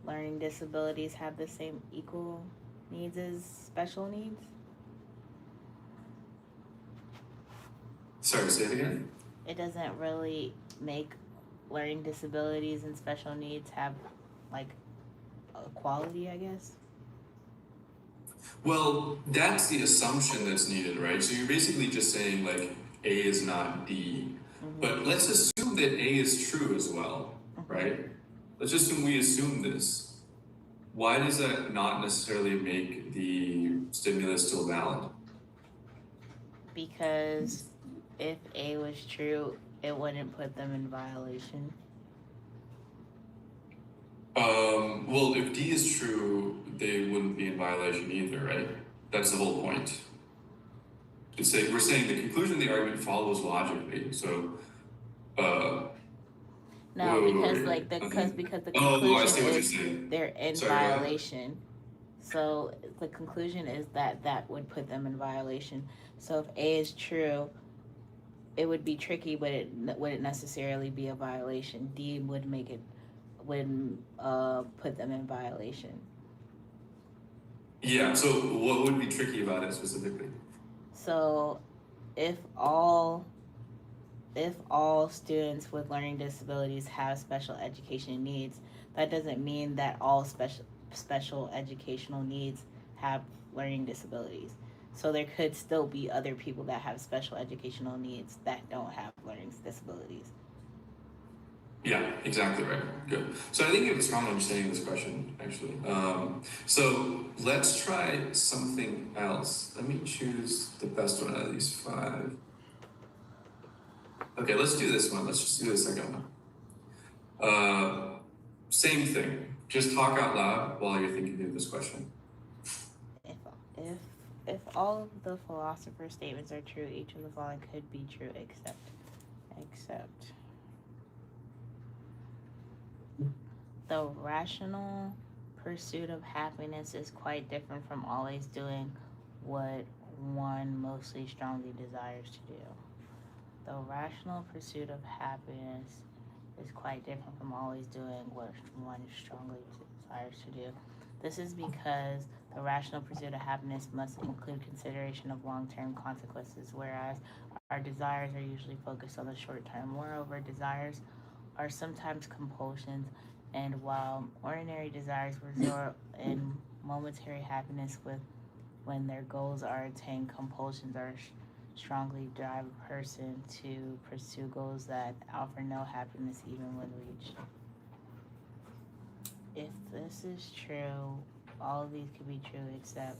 learning disabilities have the same equal needs as special needs. Sorry, say it again. It doesn't really make learning disabilities and special needs have like equality, I guess. Well, that's the assumption that's needed, right? So you're basically just saying like A is not D. But let's assume that A is true as well, right? Let's assume we assume this. Why does that not necessarily make the stimulus still valid? Because if A was true, it wouldn't put them in violation. Well, if D is true, they wouldn't be in violation either, right? That's the whole point. We're saying the conclusion of the argument follows logically. So, uh, No, wait, wait, because wait, wait. Okay. because the Oh, I conclusion see what you're is saying. they're in Sorry, go ahead. violation. So the conclusion is that that would put them in violation. So if A is true, it would be tricky, but it wouldn't necessarily be a violation. D would make it would put them in violation. Yeah, so what would be tricky about it specifically? So if all if all students with learning disabilities have special education needs, that doesn't mean that all special educational needs have learning disabilities. So there could still be other people that have special educational needs that don't have learning disabilities. Yeah, exactly right. Good. So I think you have a strong understanding of this question, actually. So let's try something else. Let me choose the best one out of these five. Okay, let's do this one. Let's just do the second one. Same thing. Just talk out loud while you're thinking of this question. If if if all of the philosopher's statements are true, each of the following could be true except the rational pursuit of happiness is quite different from always doing what one mostly strongly desires to do. The rational pursuit of happiness is quite different from always doing what one strongly desires to do. This is because the rational pursuit of happiness must include consideration of long term consequences, whereas our desires are usually focused on the short term. Moreover, desires are sometimes compulsions, and while ordinary desires result in momentary happiness with when their goals are attained, compulsions are strongly drive a person to pursue goals that offer no happiness even when reached. If this is true, all of these could be true except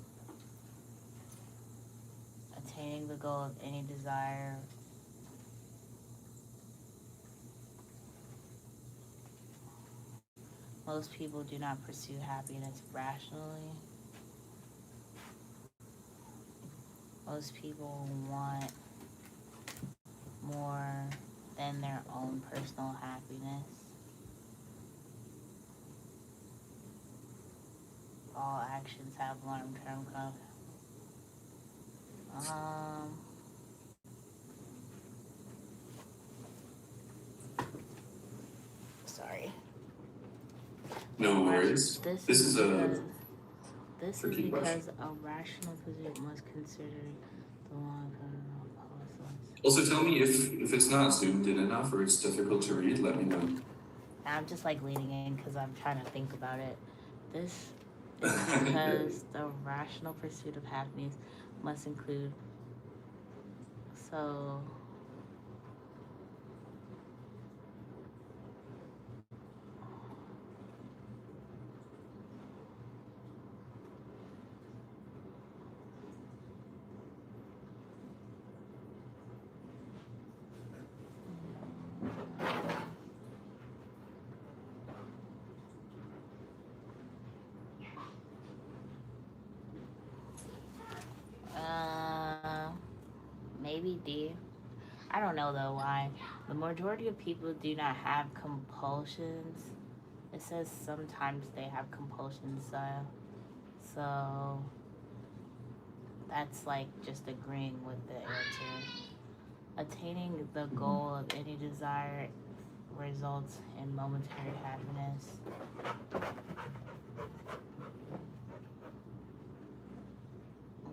attaining the goal of any desire. Most people do not pursue happiness rationally. Most people want more than their own personal happiness. All actions have long-term um sorry. No worries. This This is is because a this is tricky question. because a rational pursuit must consider the long-term policies. Also, tell me if it's not zoomed in enough or it's difficult to read. Let me know. I'm just like leaning in because I'm trying to think about it. This is because the rational pursuit of happiness must include so uh maybe D. I don't know though why. The majority of people do not have compulsions. It says sometimes they have compulsions, so that's like just agreeing with the answer. Attaining the goal of any desire results in momentary happiness.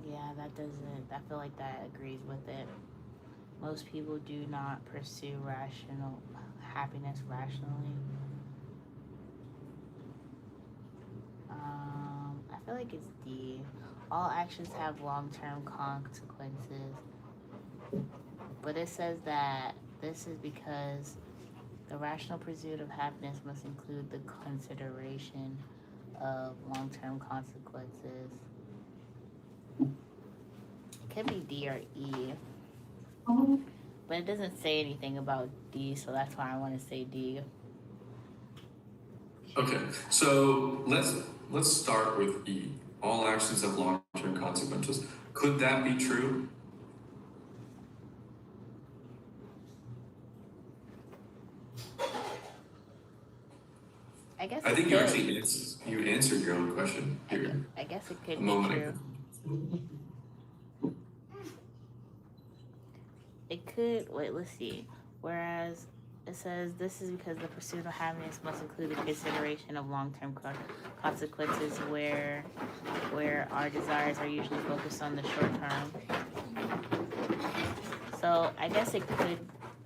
Yeah, that doesn't. I feel like that agrees with it. Most people do not pursue rational happiness rationally. I feel like it's D. All actions have long-term consequences, but it says that this is because the rational pursuit of happiness must include the consideration of long-term consequences. It could be D or E, but it doesn't say anything about D, so that's why I want to say D. Okay, so let's start with E. All actions have long-term consequences. Could that be true? I guess I it think you could. actually answered your own question here I guess it a could be moment true. ago. It could. Wait, let's see. Whereas it says this is because the pursuit of happiness must include the consideration of long-term consequences, where our desires are usually focused on the short term. So I guess it could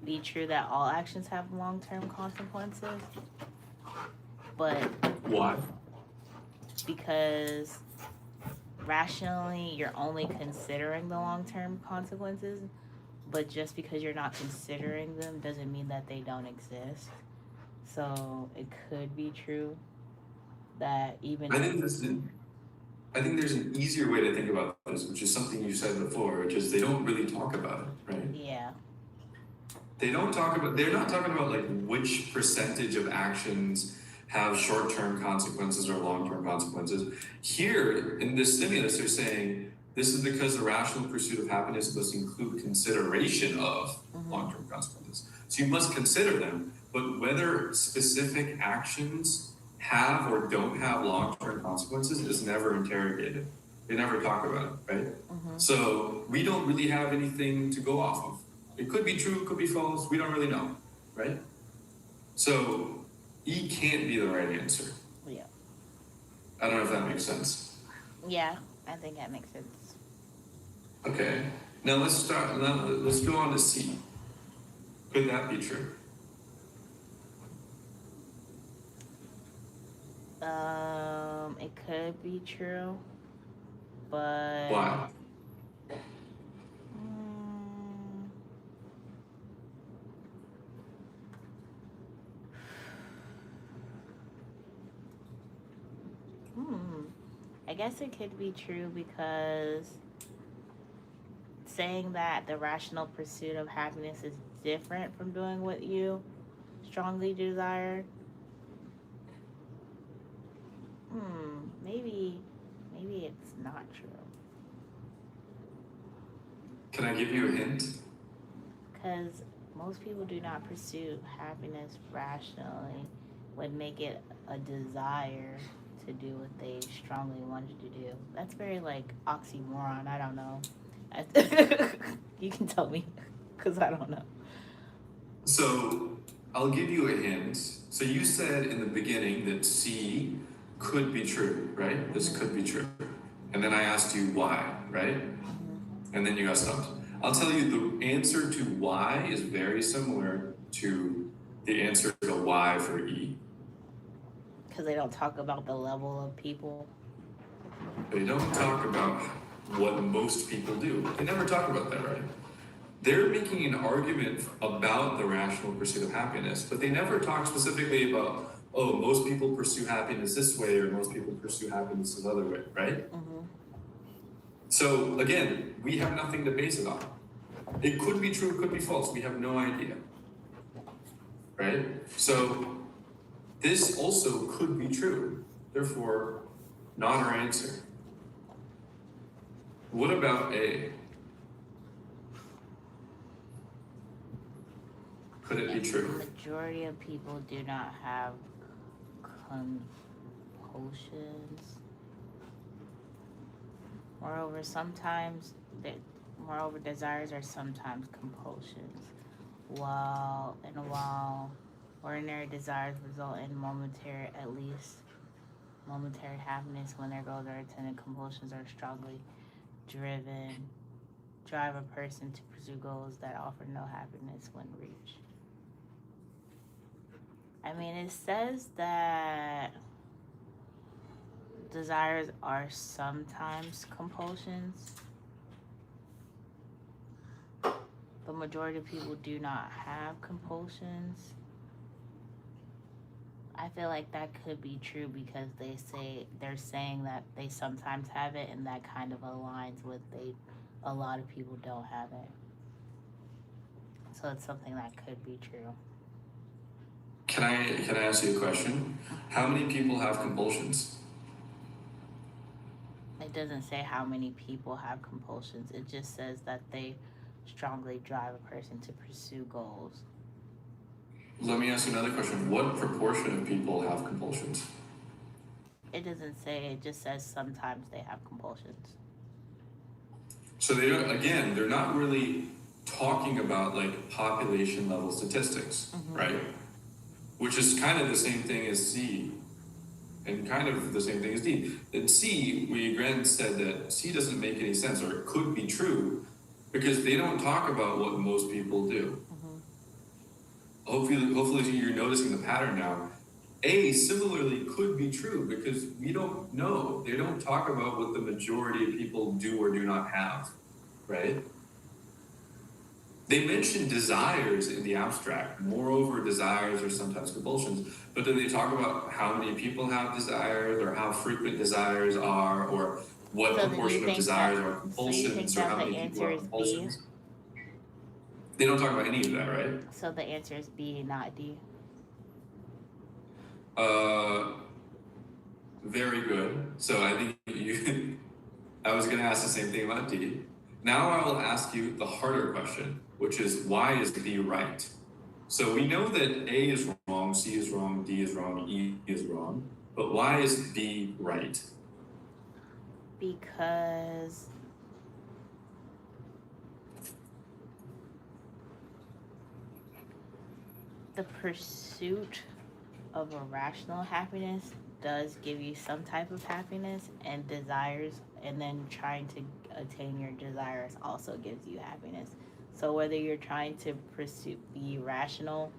be true that all actions have long-term consequences, but Why? because rationally you're only considering the long-term consequences, but just because you're not considering them doesn't mean that they don't exist. So it could be true that even I if think I think there's an easier way to think about this, which is something you said before, which is they don't really talk about it, right? yeah, They're not talking about like which percentage of actions have short-term consequences or long-term consequences. Here in this stimulus, they're saying this is because the rational pursuit of happiness must include consideration of long-term consequences. So you must consider them, but whether specific actions have or don't have long-term consequences is never interrogated. They never talk about it, right? So we don't really have anything to go off of. It could be true, it could be false, we don't really know, right? So E can't be the right answer. yeah, I don't know if that makes sense. yeah. I think that makes sense. Okay. Now let's go on to C. Could that be true? It could be true, but Why? mm, I guess it could be true because saying that the rational pursuit of happiness is different from doing what you strongly desire. Maybe it's not true. Can I give you a hint? Because most people do not pursue happiness rationally, would make it a desire to do what they strongly wanted to do. That's very like oxymoron. I don't know. You can tell me because I don't know. So I'll give you a hint. So you said in the beginning that C could be true, right? This could be true. And then I asked you why, right? And then you got stumped. I'll tell you the answer to why is very similar to the answer to why for E. Because they don't talk about the level of people. They don't talk about what most people do. They never talk about that, right? They're making an argument about the rational pursuit of happiness, but they never talk specifically about, oh, most people pursue happiness this way or most people pursue happiness another way, right? So again, we have nothing to base it on. It could be true, it could be false. We have no idea, right? So this also could be true. Therefore, not our answer. What about A? Could it be The true? majority of people do not have compulsions. Moreover, desires are sometimes compulsions. While ordinary desires result in at least momentary happiness when their goals are attained, compulsions are strongly drive a person to pursue goals that offer no happiness when reached. I mean, it says that desires are sometimes compulsions. The majority of people do not have compulsions. I feel like that could be true because they're saying that they sometimes have it, and that kind of aligns with a lot of people don't have it. So it's something that could be true. Can I ask you a question? How many people have compulsions? It doesn't say how many people have compulsions. It just says that they strongly drive a person to pursue goals. Let me ask you another question. What proportion of people have compulsions? It doesn't say, it just says sometimes they have compulsions. So they're not really talking about like population level statistics, right? Which is kind of the same thing as C and kind of the same thing as D. In C, we again said that C doesn't make any sense, or it could be true, because they don't talk about what most people do. Hopefully you're noticing the pattern now. A similarly could be true because we don't know. They don't talk about what the majority of people do or do not have, right? They mention desires in the abstract. Moreover, desires are sometimes compulsions. But then they talk about how many people have desires or how frequent desires are or what proportion of desires are compulsions or how many people have compulsions. They don't talk about any of that, right? So the answer is B, not D. Very good. So I think I was going to ask the same thing about D. Now I will ask you the harder question, which is why is B right? So we know that A is wrong, C is wrong, D is wrong, E is wrong. But why is B right? Because the pursuit of a rational happiness does give you some type of happiness and desires, and then trying to attain your desires also gives you happiness. So whether you're trying to pursue be rational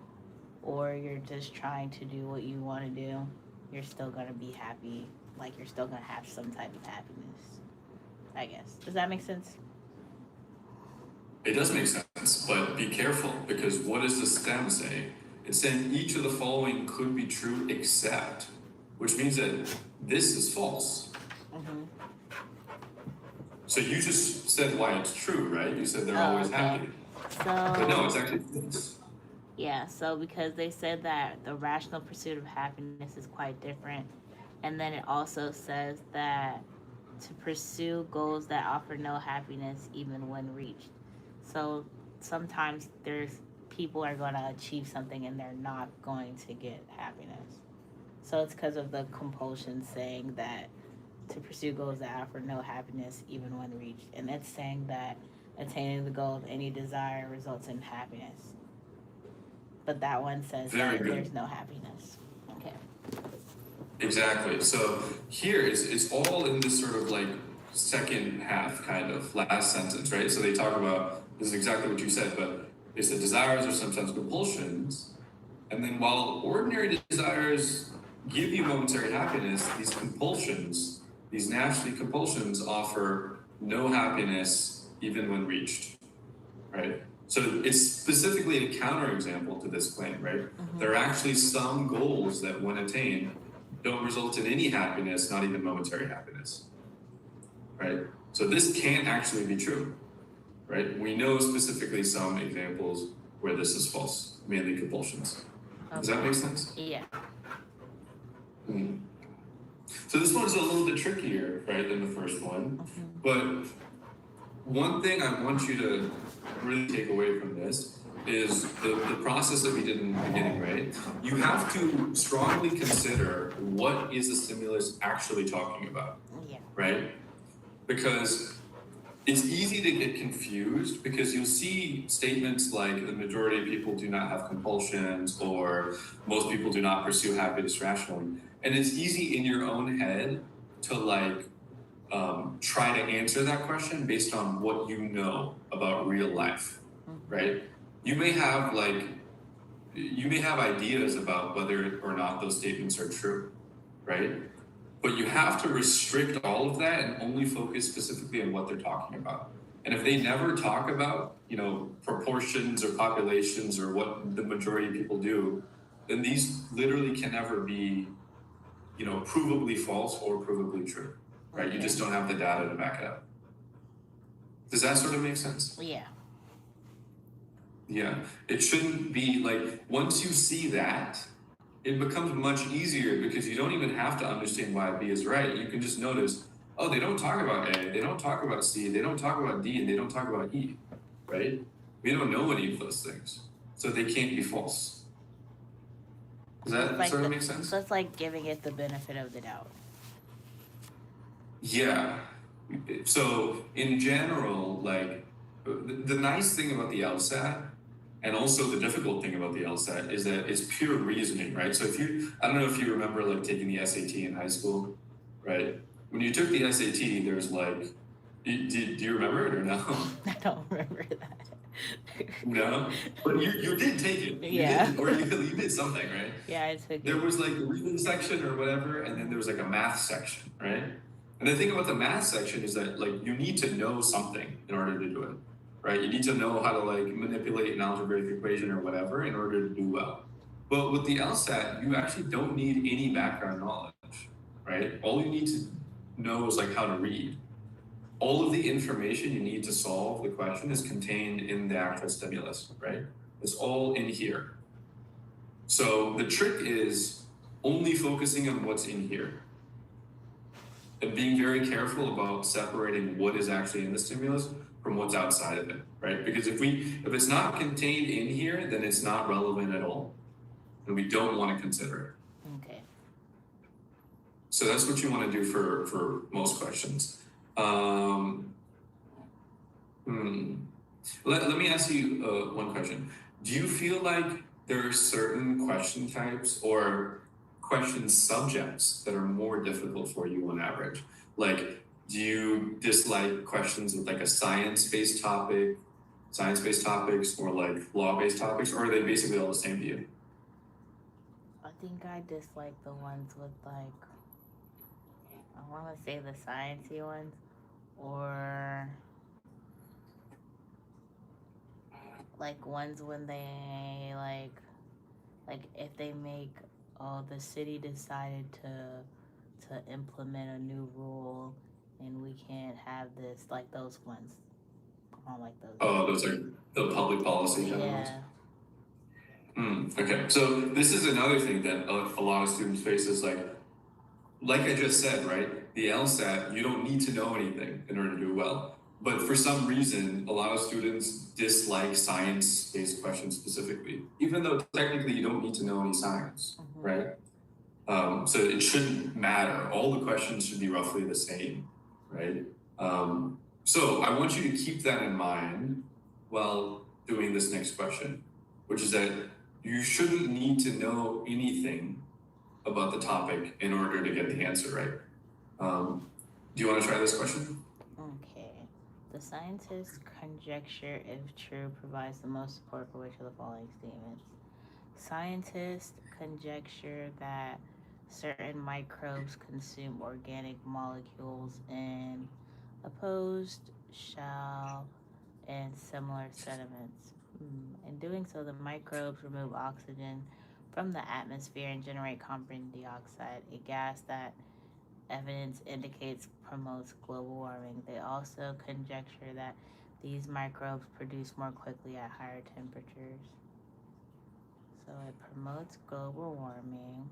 or you're just trying to do what you want to do, you're still gonna be happy. Like you're still gonna have some type of happiness. I guess. Does that make sense? It does make sense, but be careful because what does the stem say? It's saying each of the following could be true except, which means that this is false. Mm-hmm. So you just said why it's true, right? You said they're Oh, always okay. happy. But no, it's So actually false. yeah, so because they said that the rational pursuit of happiness is quite different, and then it also says that to pursue goals that offer no happiness even when reached. So sometimes there's people are going to achieve something and they're not going to get happiness. So it's because of the compulsion saying that to pursue goals that offer no happiness even when reached. And it's saying that attaining the goal of any desire results in happiness. But that one says Very that good. there's no happiness. Okay. Exactly. So here it's all in this sort of like second half kind of last sentence, right? So they talk about this is exactly what you said, but they said desires are sometimes compulsions. And then while ordinary desires give you momentary happiness, these nasty compulsions offer no happiness even when reached, right? So it's specifically a counterexample to this claim, right? Mm-hmm. There are actually some goals that, when attained, don't result in any happiness, not even momentary happiness, right? So this can't actually be true, right? We know specifically some examples where this is false, mainly compulsions. Does that make sense? Yeah. Hmm. So this one's a little bit trickier, right, than the first one. Mm-hmm. But one thing I want you to really take away from this is the process that we did in the beginning, right? You have to strongly consider what is the stimulus actually talking about, Yeah. right? Because it's easy to get confused because you'll see statements like the majority of people do not have compulsions or most people do not pursue happiness rationally. And it's easy in your own head to like try to answer that question based on what you know about real life, right? You may have ideas about whether or not those statements are true, right? But you have to restrict all of that and only focus specifically on what they're talking about. And if they never talk about, proportions or populations or what the majority of people do, then these literally can never be, provably false or provably true, right? You just don't have the data to back it up. Does that sort of make sense? Yeah. Yeah. It shouldn't be like, once you see that, it becomes much easier because you don't even have to understand why B is right. You can just notice, oh, they don't talk about A, they don't talk about C, they don't talk about D, and they don't talk about E, right? We don't know any of those things, so they can't be false. Does that sort of make sense? So it's like giving it the benefit of the doubt. Yeah. So in general, like the nice thing about the LSAT and also the difficult thing about the LSAT is that it's pure reasoning, right? So I don't know if you remember like taking the SAT in high school, right? When you took the SAT, there's like, do you remember it or no? I don't remember that. No? But you did take it. Yeah. You did something, right? Yeah, I took it. There was like a reading section or whatever, and then there was like a math section, right? And the thing about the math section is that like you need to know something in order to do it, right? You need to know how to like manipulate an algebraic equation or whatever in order to do well. But with the LSAT, you actually don't need any background knowledge, right? All you need to know is like how to read. All of the information you need to solve the question is contained in the actual stimulus, right? It's all in here. So the trick is only focusing on what's in here and being very careful about separating what is actually in the stimulus from what's outside of it, right? Because if it's not contained in here, then it's not relevant at all, and we don't want to consider it. Okay. So that's what you want to do for most questions. Let me ask you one question. Do you feel like there are certain question types or question subjects that are more difficult for you on average? Like, do you dislike questions with like a science-based topics, or like law-based topics, or are they basically all the same to you? I think I dislike the ones with like, I want to say the sciencey ones, or like ones when they like if they make, oh, the city decided to implement a new rule and we can't have this, like those ones. I don't like those. Oh, those are the public policy kind of ones. Yeah. Okay, so this is another thing that a lot of students face is like I just said, right? The LSAT, you don't need to know anything in order to do well. But for some reason, a lot of students dislike science-based questions specifically, even though technically you don't need to know any science, right? So it shouldn't matter. All the questions should be roughly the same, right? So I want you to keep that in mind while doing this next question, which is that you shouldn't need to know anything about the topic in order to get the answer right. Do you want to try this question? Okay. The scientists' conjecture, if true, provides the most support for which of the following statements? Scientists conjecture that certain microbes consume organic molecules in opposed shell and similar sediments. In doing so, the microbes remove oxygen from the atmosphere and generate carbon dioxide, a gas that evidence indicates promotes global warming. They also conjecture that these microbes produce more quickly at higher temperatures. So it promotes global warming.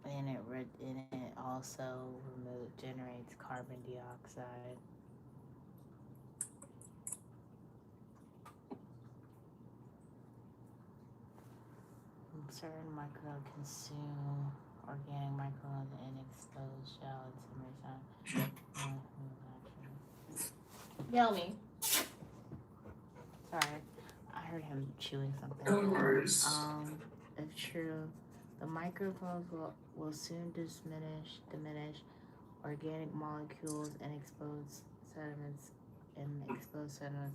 And it also generates carbon dioxide. Certain microbes consume organic microbes in exposed shell and summertime. Yell me. Sorry, I heard him chewing something. No worries. If true, the microbes will soon diminish organic molecules and exposed sediments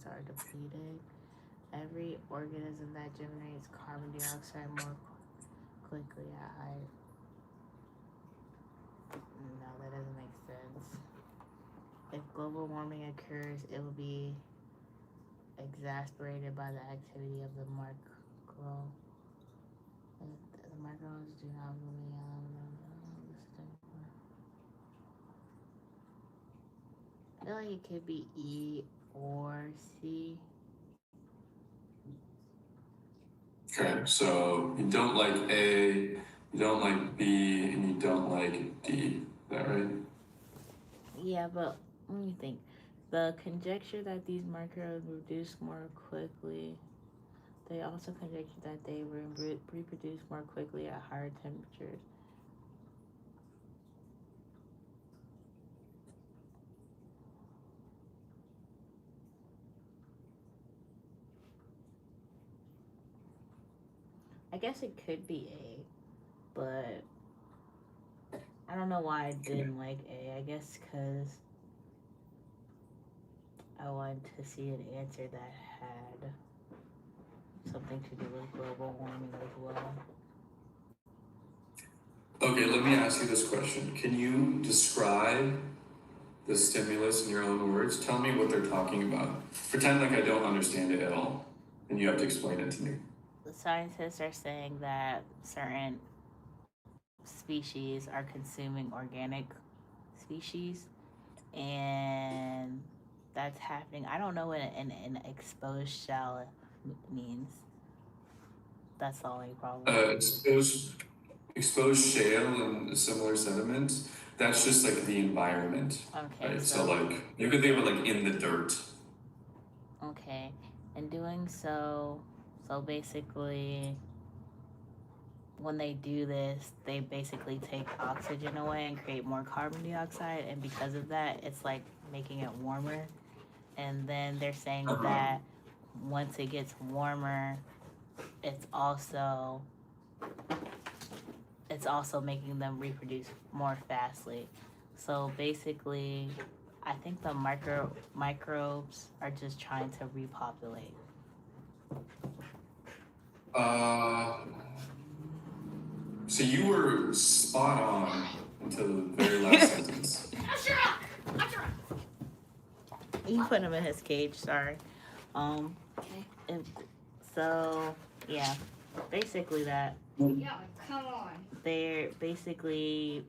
are depleted. Every organism that generates carbon dioxide more quickly at high. No, that doesn't make sense. If global warming occurs, it will be exacerbated by the activity of the micro. The microbes do not really I feel like it could be E or C. Okay, so you don't like A, you don't like B, and you don't like D. Is that right? Yeah, but let me think. The conjecture that these microbes reduce more quickly. They also conjecture that they reproduce more quickly at higher temperatures. I guess it could be A, but I don't know why I didn't like A. I guess because I wanted to see an answer that had something to do with global warming as well. Okay, let me ask you this question. Can you describe the stimulus in your own words? Tell me what they're talking about. Pretend like I don't understand it at all, and you have to explain it to me. The scientists are saying that certain species are consuming organic species, and that's happening. I don't know what an exposed shell means. That's the only problem. Exposed shale and similar sediments. That's just like the environment, Okay, right? so So like you could think of it like in the dirt. okay, in doing so, so basically, when they do this, they basically take oxygen away and create more carbon dioxide, and because of that, it's like making it warmer. And then they're saying that once it gets warmer, it's also making them reproduce more fastly. So basically, I think the microbes are just trying to repopulate. Uh, so you were spot on until the very last sentence. You put him in his cage. Sorry. Okay. And so yeah, basically that Yeah, come on. they're basically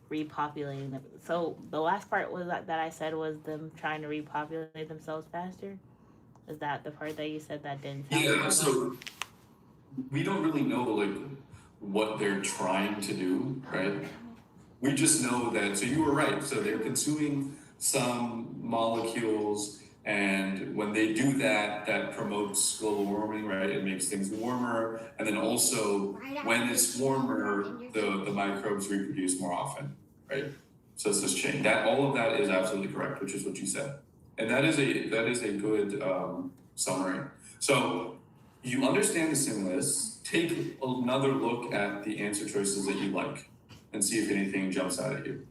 repopulating them. So the last part was that I said was them trying to repopulate themselves faster. Is that the part that you said that didn't sound Yeah, right? so we don't really know like what they're trying to do, right? We just know that, so you were right. So they're consuming some molecules, and when they do that, that promotes global warming, right? It makes things warmer. And then also, when it's warmer, the microbes reproduce more often, right? So it's this chain. That all of that is absolutely correct, which is what you said. And that is a good summary. So you understand the stimulus. Take another look at the answer choices that you like and see if anything jumps out at you.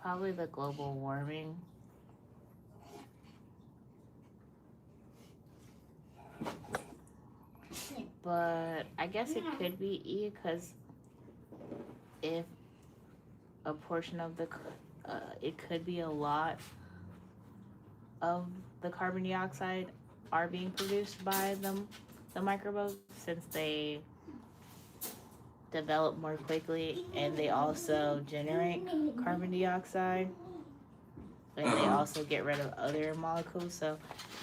Probably the global warming. But I guess it could be E because if a portion of it could be a lot of the carbon dioxide are being produced by the microbes since they develop more quickly and they also generate carbon dioxide and they also get rid of other molecules. So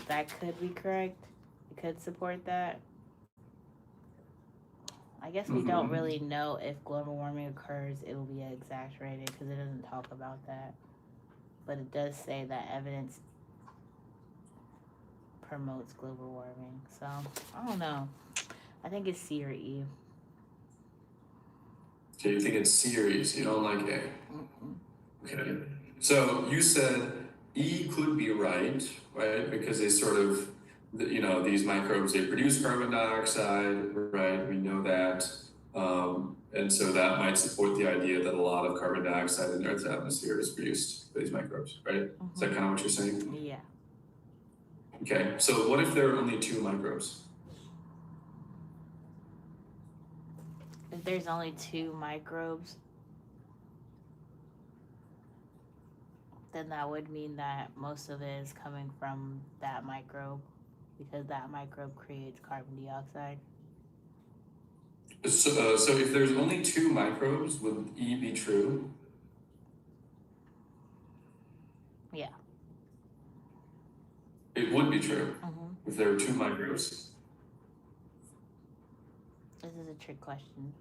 that could be correct. It could support that. I guess we don't really know if global warming occurs, it will be exaggerated because it doesn't talk about that. But it does say that evidence promotes global warming. So I don't know. I think it's C or E. So you think it's series, you don't like A. Mm-mm. Okay. So you said E could be right, right? Because they sort of, these microbes, they produce carbon dioxide, right? We know that. And so that might support the idea that a lot of carbon dioxide in Earth's atmosphere is produced by these microbes, right? Mm-hmm. Is that kind of what you're saying? Yeah. Okay. So what if there are only 2 microbes? If there's only 2 microbes, then that would mean that most of it is coming from that microbe because that microbe creates carbon dioxide. So if there's only 2 microbes, would E be true? Yeah. It would be true Mm-hmm. if there were 2 microbes. This is a trick question.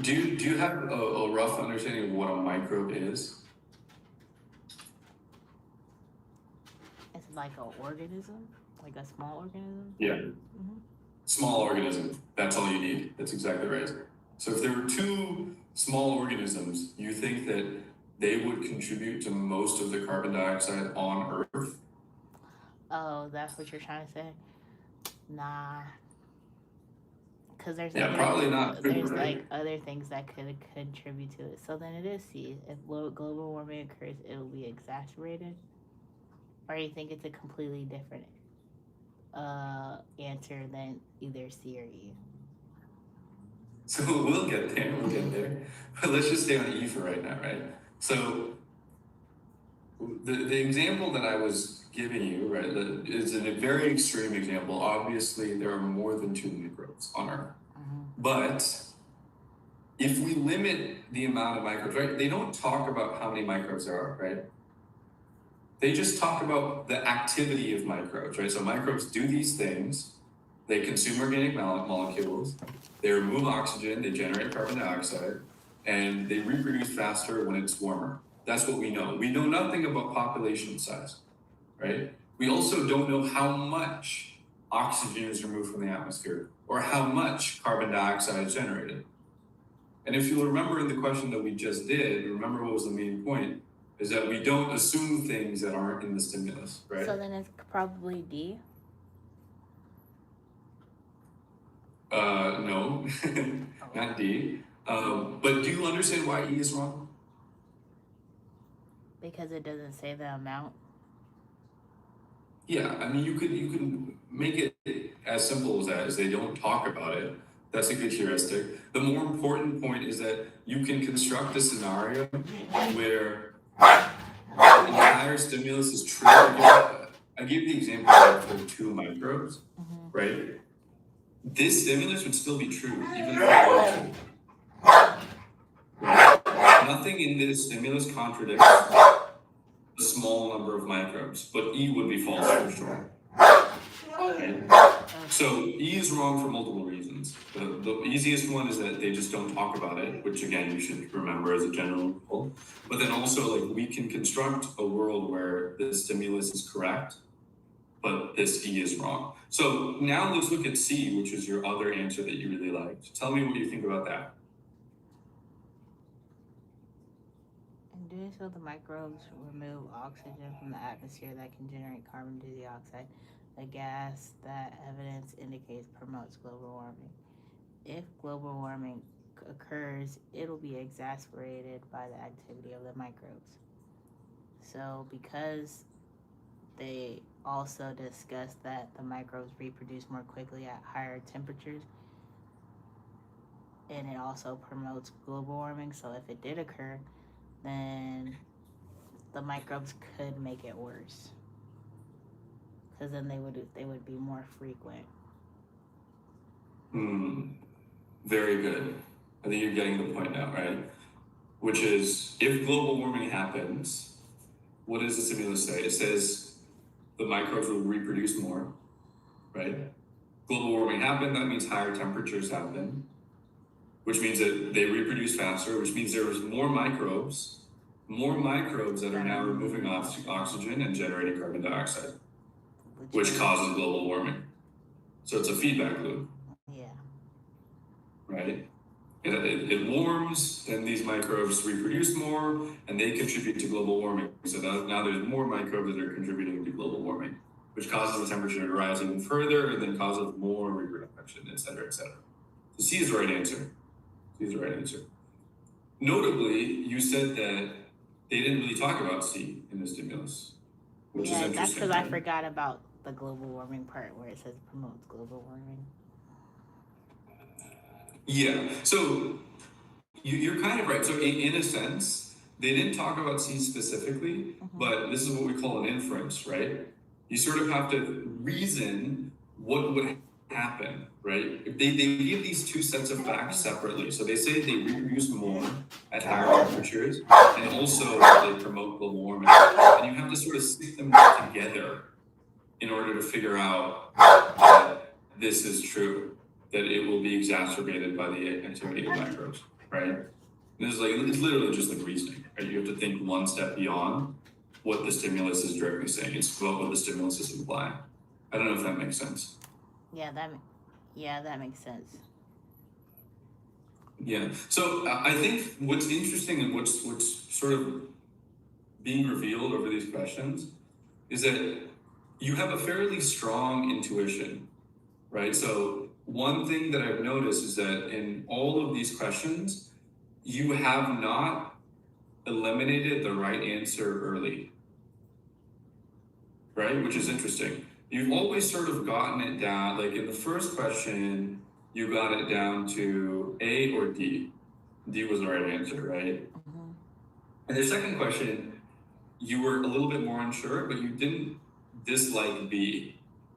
Do you have a rough understanding of what a microbe is? It's like an organism, like a small organism. Yeah. Mm-hmm. Small organism. That's all you need. That's exactly right. So if there were 2 small organisms, you think that they would contribute to most of the carbon dioxide on Earth? Oh, that's what you're trying to say? Nah. Because there's Probably not. there's like other things that could contribute to it. So then it is C. If global warming occurs, it will be exacerbated. Or you think it's a completely different answer than either C or E? So we'll get there. But let's just stay on E for right now, right? So the example that I was giving you, right, is a very extreme example. Obviously, there are more than 2 microbes on Earth. Mm-hmm. But if we limit the amount of microbes, right, they don't talk about how many microbes there are, right? They just talk about the activity of microbes, right? So microbes do these things. They consume organic molecules. They remove oxygen. They generate carbon dioxide. And they reproduce faster when it's warmer. That's what we know. We know nothing about population size, right? We also don't know how much oxygen is removed from the atmosphere or how much carbon dioxide is generated. And if you'll remember in the question that we just did, remember what was the main point? is that we don't assume things that aren't in the stimulus, right? So then it's probably D. No, not D. But do you understand why E is wrong? Because it doesn't say the amount. Yeah, I mean, you could make it as simple as that, as they don't talk about it. That's a good heuristic. The more important point is that you can construct a scenario where the entire stimulus is true. I gave the example for 2 microbes, right? This stimulus would still be true, even if it were true. Right? Nothing in this stimulus contradicts a small number of microbes, but E would be false for sure. Right? So E is wrong for multiple reasons. The easiest one is that they just don't talk about it, which again you should remember as a general rule. But then also, like, we can construct a world where the stimulus is correct, but this E is wrong. So now let's look at C, which is your other answer that you really liked. Tell me what you think about that. In doing so, the microbes remove oxygen from the atmosphere that can generate carbon dioxide, a gas that evidence indicates promotes global warming. If global warming occurs, it'll be exacerbated by the activity of the microbes. So, because they also discuss that the microbes reproduce more quickly at higher temperatures, and it also promotes global warming. So, if it did occur, then the microbes could make it worse, because then they would be more frequent. Very good. I think you're getting the point now, right? Which is, if global warming happens, what does the stimulus say? It says the microbes will reproduce more, right? Global warming happened, that means higher temperatures happen, which means that they reproduce faster, which means there's more microbes that are now removing oxygen and generating carbon dioxide, which causes global warming. So it's a feedback loop. Yeah. Right? It warms, then these microbes reproduce more, and they contribute to global warming. So now there's more microbes that are contributing to global warming, which causes the temperature to rise even further, and then causes more reproduction, et cetera, et cetera. So C is the right answer. C is the right answer. Notably, you said that they didn't really talk about C in the stimulus, which is interesting. That's because I forgot about the global warming part where it says promotes global warming. Yeah, so you're kind of right. So in a sense, they didn't talk about C specifically, but this is what we call an inference, right? You sort of have to reason what would happen, right? If they give these 2 sets of facts separately. So they say they reproduce more at higher temperatures, and also they promote global warming. And you have to sort of stick them together in order to figure out that this is true, that it will be exacerbated by the activity of microbes, right? This is it's literally just like reasoning, right? You have to think one step beyond what the stimulus is directly saying. It's about what the stimulus is implying. I don't know if that makes sense. Yeah, that makes sense. Yeah. So I think what's interesting and what's sort of being revealed over these questions is that you have a fairly strong intuition, right? So one thing that I've noticed is that in all of these questions, you have not eliminated the right answer early, right? Which is interesting. You've always sort of gotten it down, like in the first question, you got it down to A or D. D was the right answer, right? And the second question, you were a little bit more unsure, but you didn't dislike B.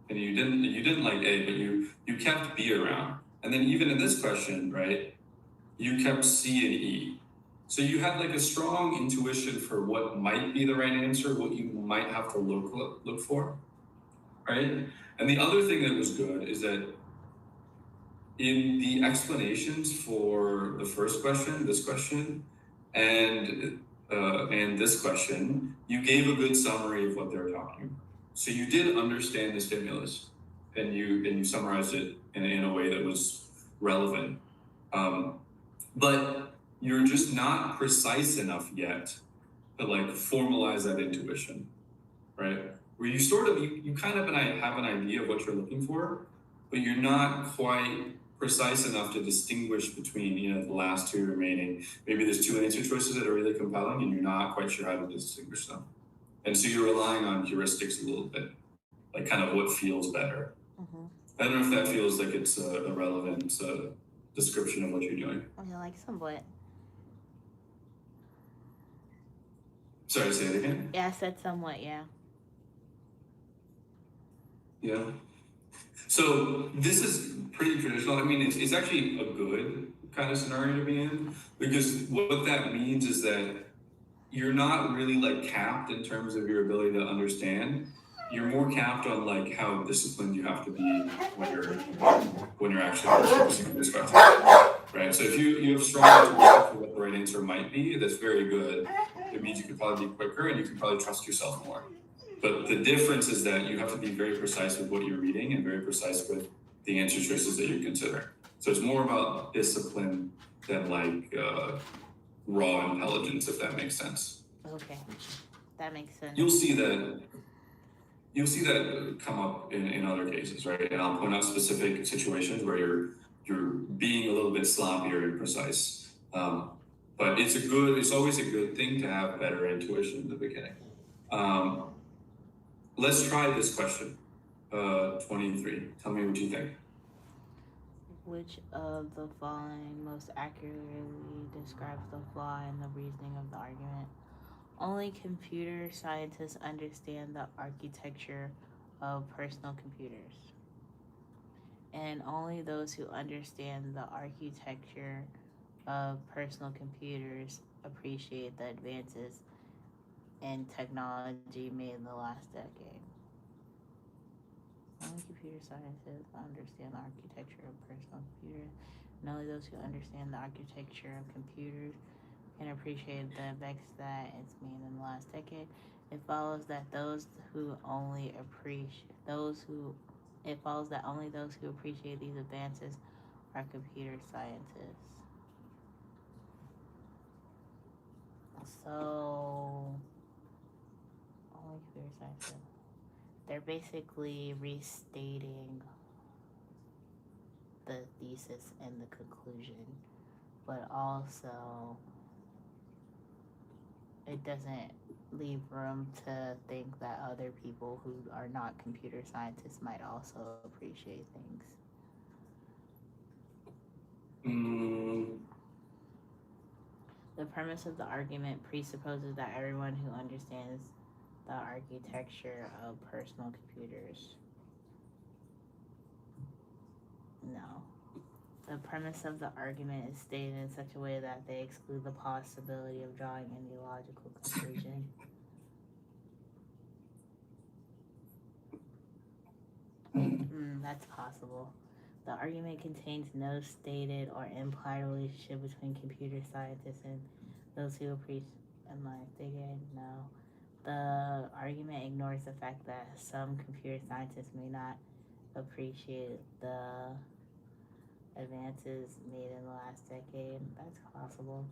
And you didn't like A, but you kept B around. And then even in this question, right, you kept C and E. So you had like a strong intuition for what might be the right answer, what you might have to look for, right? And the other thing that was good is that in the explanations for the first question, this question, and this question, you gave a good summary of what they're talking about. So you did understand the stimulus, and you summarized it in a way that was relevant. But you're just not precise enough yet but like formalize that intuition, right? Where you sort of you kind of have an idea of what you're looking for, but you're not quite precise enough to distinguish between the last two remaining. Maybe there's two answer choices that are really compelling, and you're not quite sure how to distinguish them, and so you're relying on heuristics a little bit, like kind of what feels better. Mm-hmm. I don't know if that feels like it's a relevant description of what you're doing. Okay, like somewhat. Sorry, say it again. Yeah, I said somewhat. Yeah. Yeah. So this is pretty traditional. I mean, it's actually a good kind of scenario to be in, because what that means is that you're not really like capped in terms of your ability to understand. You're more capped on like how disciplined you have to be when you're actually pursuing this question, right? So if you have strong intuition for what the right answer might be, that's very good. It means you could probably be quicker and you can probably trust yourself more. But the difference is that you have to be very precise with what you're reading and very precise with the answer choices that you consider. So it's more about discipline than like raw intelligence, if that makes sense. Okay, that makes sense. You'll see that come up in other cases, right? And I'll point out specific situations where you're being a little bit sloppier and precise. But it's always a good thing to have better intuition in the beginning. Let's try this question. 23. Tell me what you think. Which of the following most accurately describes the flaw in the reasoning of the argument? Only computer scientists understand the architecture of personal computers. And only those who understand the architecture of personal computers appreciate the advances in technology made in the last decade. Only computer scientists understand the architecture of personal computers, and only those who understand the architecture of computers can appreciate the effects that it's made in the last decade. It follows that only those who appreciate these advances are computer scientists. So only computer scientists. They're basically restating the thesis and the conclusion, but also it doesn't leave room to think that other people who are not computer scientists might also appreciate things. The premise of the argument presupposes that everyone who understands the architecture of personal computers. No. The premise of the argument is stated in such a way that they exclude the possibility of drawing any logical conclusion. That's possible. The argument contains no stated or implied relationship between computer scientists and those who appreciate. Am I thinking? No. The argument ignores the fact that some computer scientists may not appreciate the advances made in the last decade. That's possible.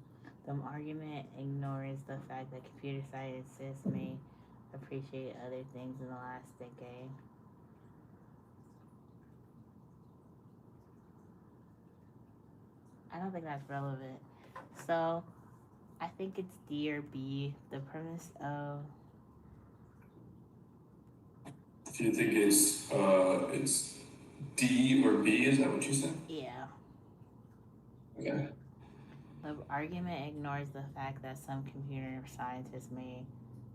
The argument ignores the fact that computer scientists may appreciate other things in the last decade. I don't think that's relevant. So I think it's D or B. The premise of. Do you think it's D or B? Is that what you said? Yeah. Okay. The argument ignores the fact that some computer scientists may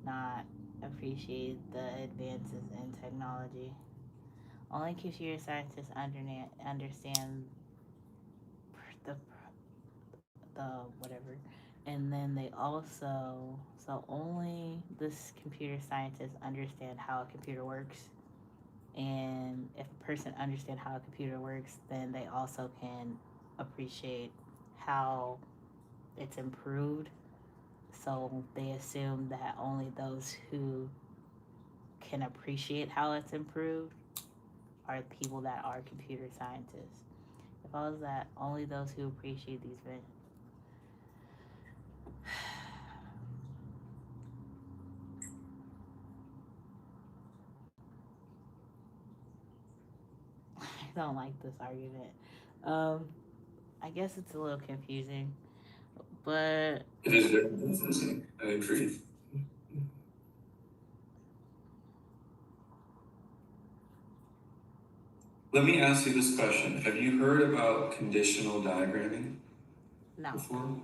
not appreciate the advances in technology. Only computer scientists understand the whatever, and then they also only this computer scientists understand how a computer works. And if a person understands how a computer works, then they also can appreciate how it's improved. So they assume that only those who can appreciate how it's improved are people that are computer scientists. It follows that only those who appreciate these don't like this argument. Um, I guess it's a little confusing, but It is very confusing. I agree. Let me ask you this question. Have you heard about conditional diagramming no. before?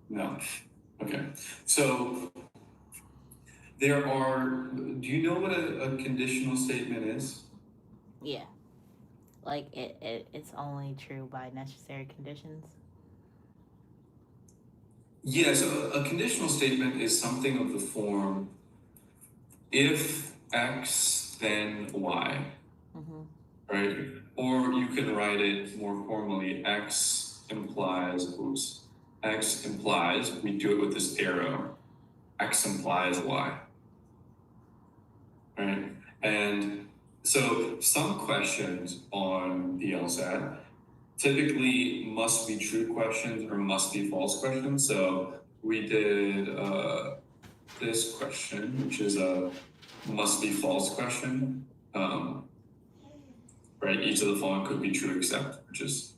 No. Okay. So there are, do you know what a conditional statement is? Yeah, like it's only true by necessary conditions. Yeah, so a conditional statement is something of the form, if X, then Y, Mm-hmm. right? Or you can write it more formally, X implies, we do it with this arrow, X implies Y, right? And so some questions on the LSAT typically must be true questions or must be false questions. So we did this question, which is a must be false question. Right, each of the following could be true except, which is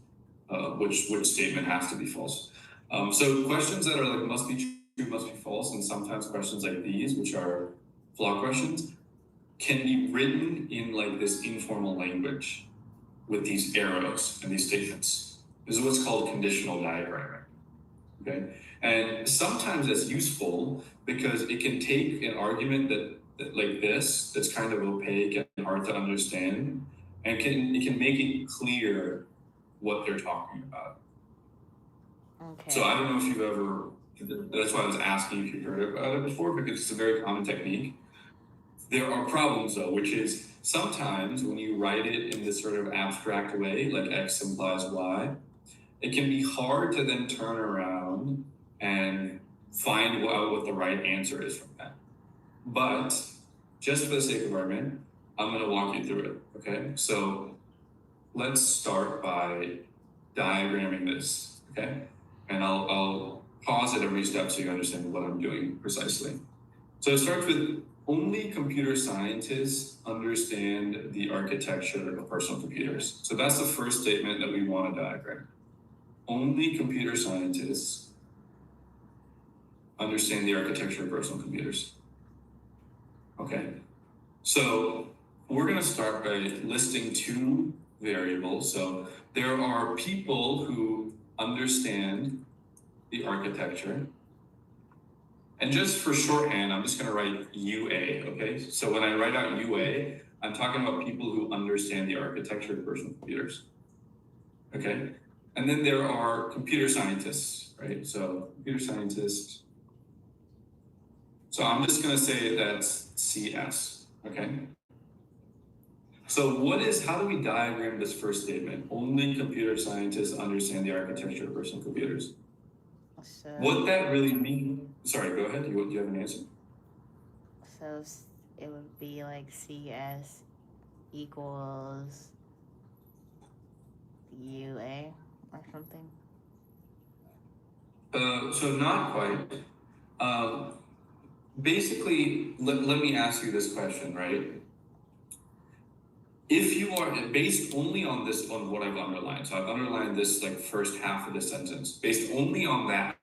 which statement has to be false. So questions that are like must be true, must be false, and sometimes questions like these, which are flaw questions, can be written in like this informal language with these arrows and these statements. This is what's called conditional diagramming. Okay, and sometimes that's useful because it can take an argument that like this that's kind of opaque and hard to understand, and it can make it clear what they're talking about. Okay. So I don't know if you've ever. That's why I was asking if you've heard about it before, because it's a very common technique. There are problems though, which is sometimes when you write it in this sort of abstract way, like X implies Y, it can be hard to then turn around and find out what the right answer is from that. But just for the sake of argument, I'm going to walk you through it. Okay, so let's start by diagramming this. Okay, and I'll pause at every step so you understand what I'm doing precisely. So it starts with only computer scientists understand the architecture of personal computers. So that's the first statement that we want to diagram. Only computer scientists understand the architecture of personal computers. Okay, so we're going to start by listing two variables. So there are people who understand the architecture. And just for shorthand, I'm just going to write UA, okay? So when I write out UA, I'm talking about people who understand the architecture of personal computers, okay? And then there are computer scientists, right? So computer scientists. So I'm just going to say that's CS, okay? So how do we diagram this first statement? Only computer scientists understand the architecture of personal computers. So What that really means, sorry, go ahead, do you have an answer? so it would be like CS equals UA or something. So not quite. Basically, let me ask you this question, right? If you are based only on what I've underlined, so I've underlined this like first half of the sentence, based only on that,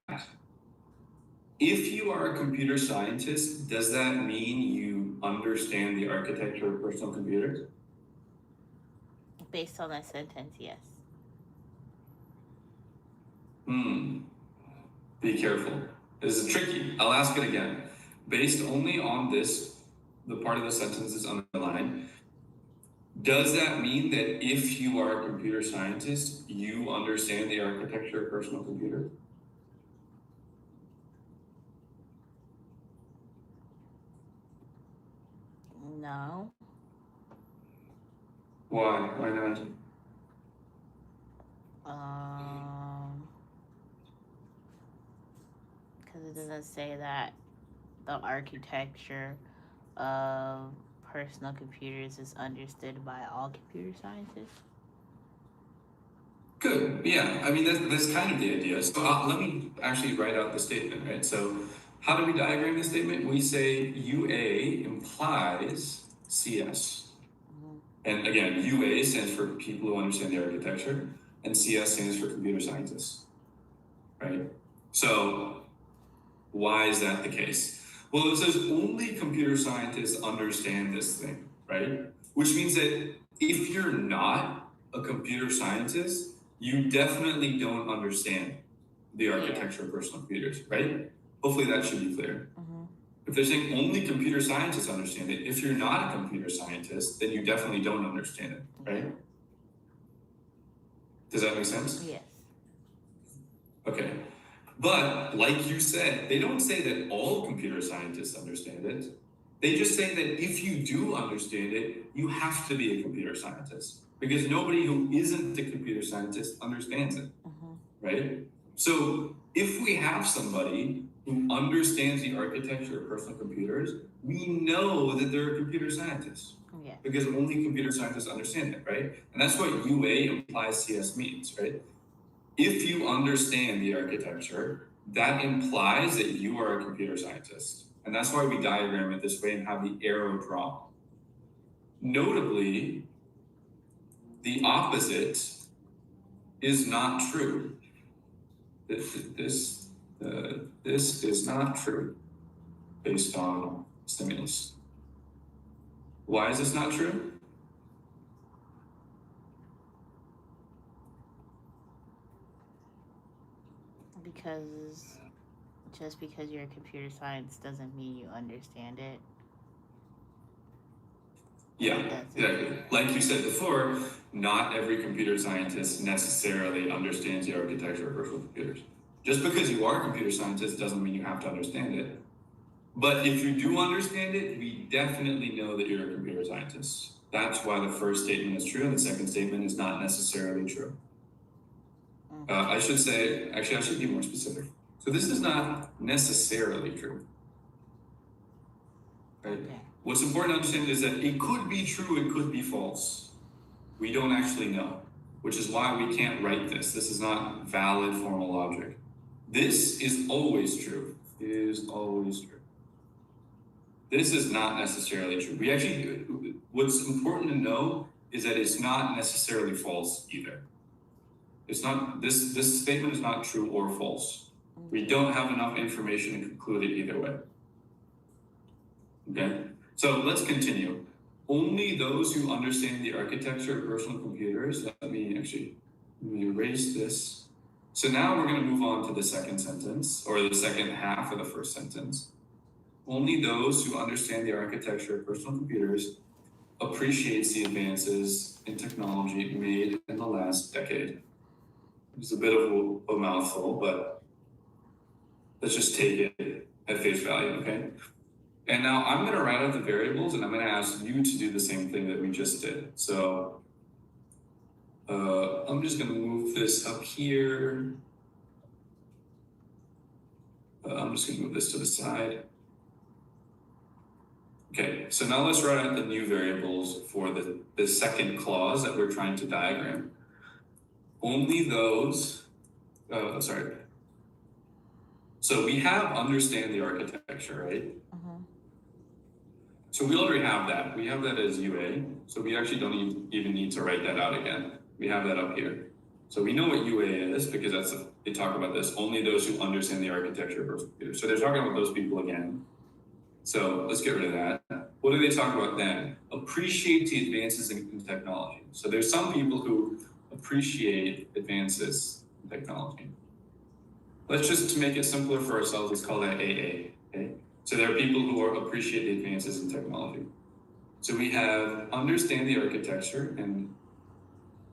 if you are a computer scientist, does that mean you understand the architecture of personal computers? Based on that sentence, yes. Be careful. This is tricky. I'll ask it again. Based only on the part of the sentence is underlined, does that mean that if you are a computer scientist, you understand the architecture of personal computers? No. Why? Why not? Because it doesn't say that the architecture of personal computers is understood by all computer scientists. Good. Yeah. I mean, that's kind of the idea. So let me actually write out the statement, right? So how do we diagram the statement? We say UA implies CS. And again, UA stands for people who understand the architecture, and CS stands for computer scientists, right? So why is that the case? Well, it says only computer scientists understand this thing, right? Which means that if you're not a computer scientist, you definitely don't understand the architecture of personal computers, right? Hopefully that should be clear. If they're saying only computer scientists understand it, if you're not a computer scientist, then you definitely don't understand it, right? Does that make sense? Yes. Okay. But like you said, they don't say that all computer scientists understand it. They just say that if you do understand it, you have to be a computer scientist because nobody who isn't a computer scientist understands it, right? So if we have somebody who understands the architecture of personal computers, we know that they're a computer scientist. Yeah. Because only computer scientists understand it, right? And that's what UA implies CS means, right? If you understand the architecture, that implies that you are a computer scientist. And that's why we diagram it this way and have the arrow drawn. Notably, the opposite is not true. This is not true based on stimulus. Why is this not true? Because just because you're a computer science doesn't mean you understand it. Yeah, exactly. Like you said before, not every computer scientist necessarily understands the architecture of personal computers. Just because you are a computer scientist doesn't mean you have to understand it. But if you do understand it, we definitely know that you're a computer scientist. That's why the first statement is true and the second statement is not necessarily true. I should say, actually, I should be more specific. So this is not necessarily true. Right? Okay. What's important to understand is that it could be true, it could be false. We don't actually know, which is why we can't write this. This is not valid formal logic. This is always true. Is always true. This is not necessarily true. We actually, what's important to know is that it's not necessarily false either. It's not, this statement is not true or false. We don't have enough information to conclude it either way. Okay, so let's continue. Only those who understand the architecture of personal computers, let me erase this. So now we're gonna move on to the second sentence, or the second half of the first sentence. Only those who understand the architecture of personal computers appreciates the advances in technology made in the last decade. It's a bit of a mouthful, but let's just take it at face value, okay? And now I'm gonna write out the variables and I'm gonna ask you to do the same thing that we just did. So I'm just gonna move this up here. I'm just gonna move this to the side. Okay, so now let's write out the new variables for the second clause that we're trying to diagram. Only those, sorry. So we have understand the architecture, right? So we already have that. We have that as UA. So we actually don't even need to write that out again. We have that up here. So we know what UA is because they talk about this. Only those who understand the architecture of personal computers. So they're talking about those people again. So let's get rid of that. What do they talk about then? Appreciate the advances in technology. So there's some people who appreciate advances in technology. Let's just, to make it simpler for ourselves, let's call that AA, okay? So there are people who appreciate the advances in technology. So we have understand the architecture and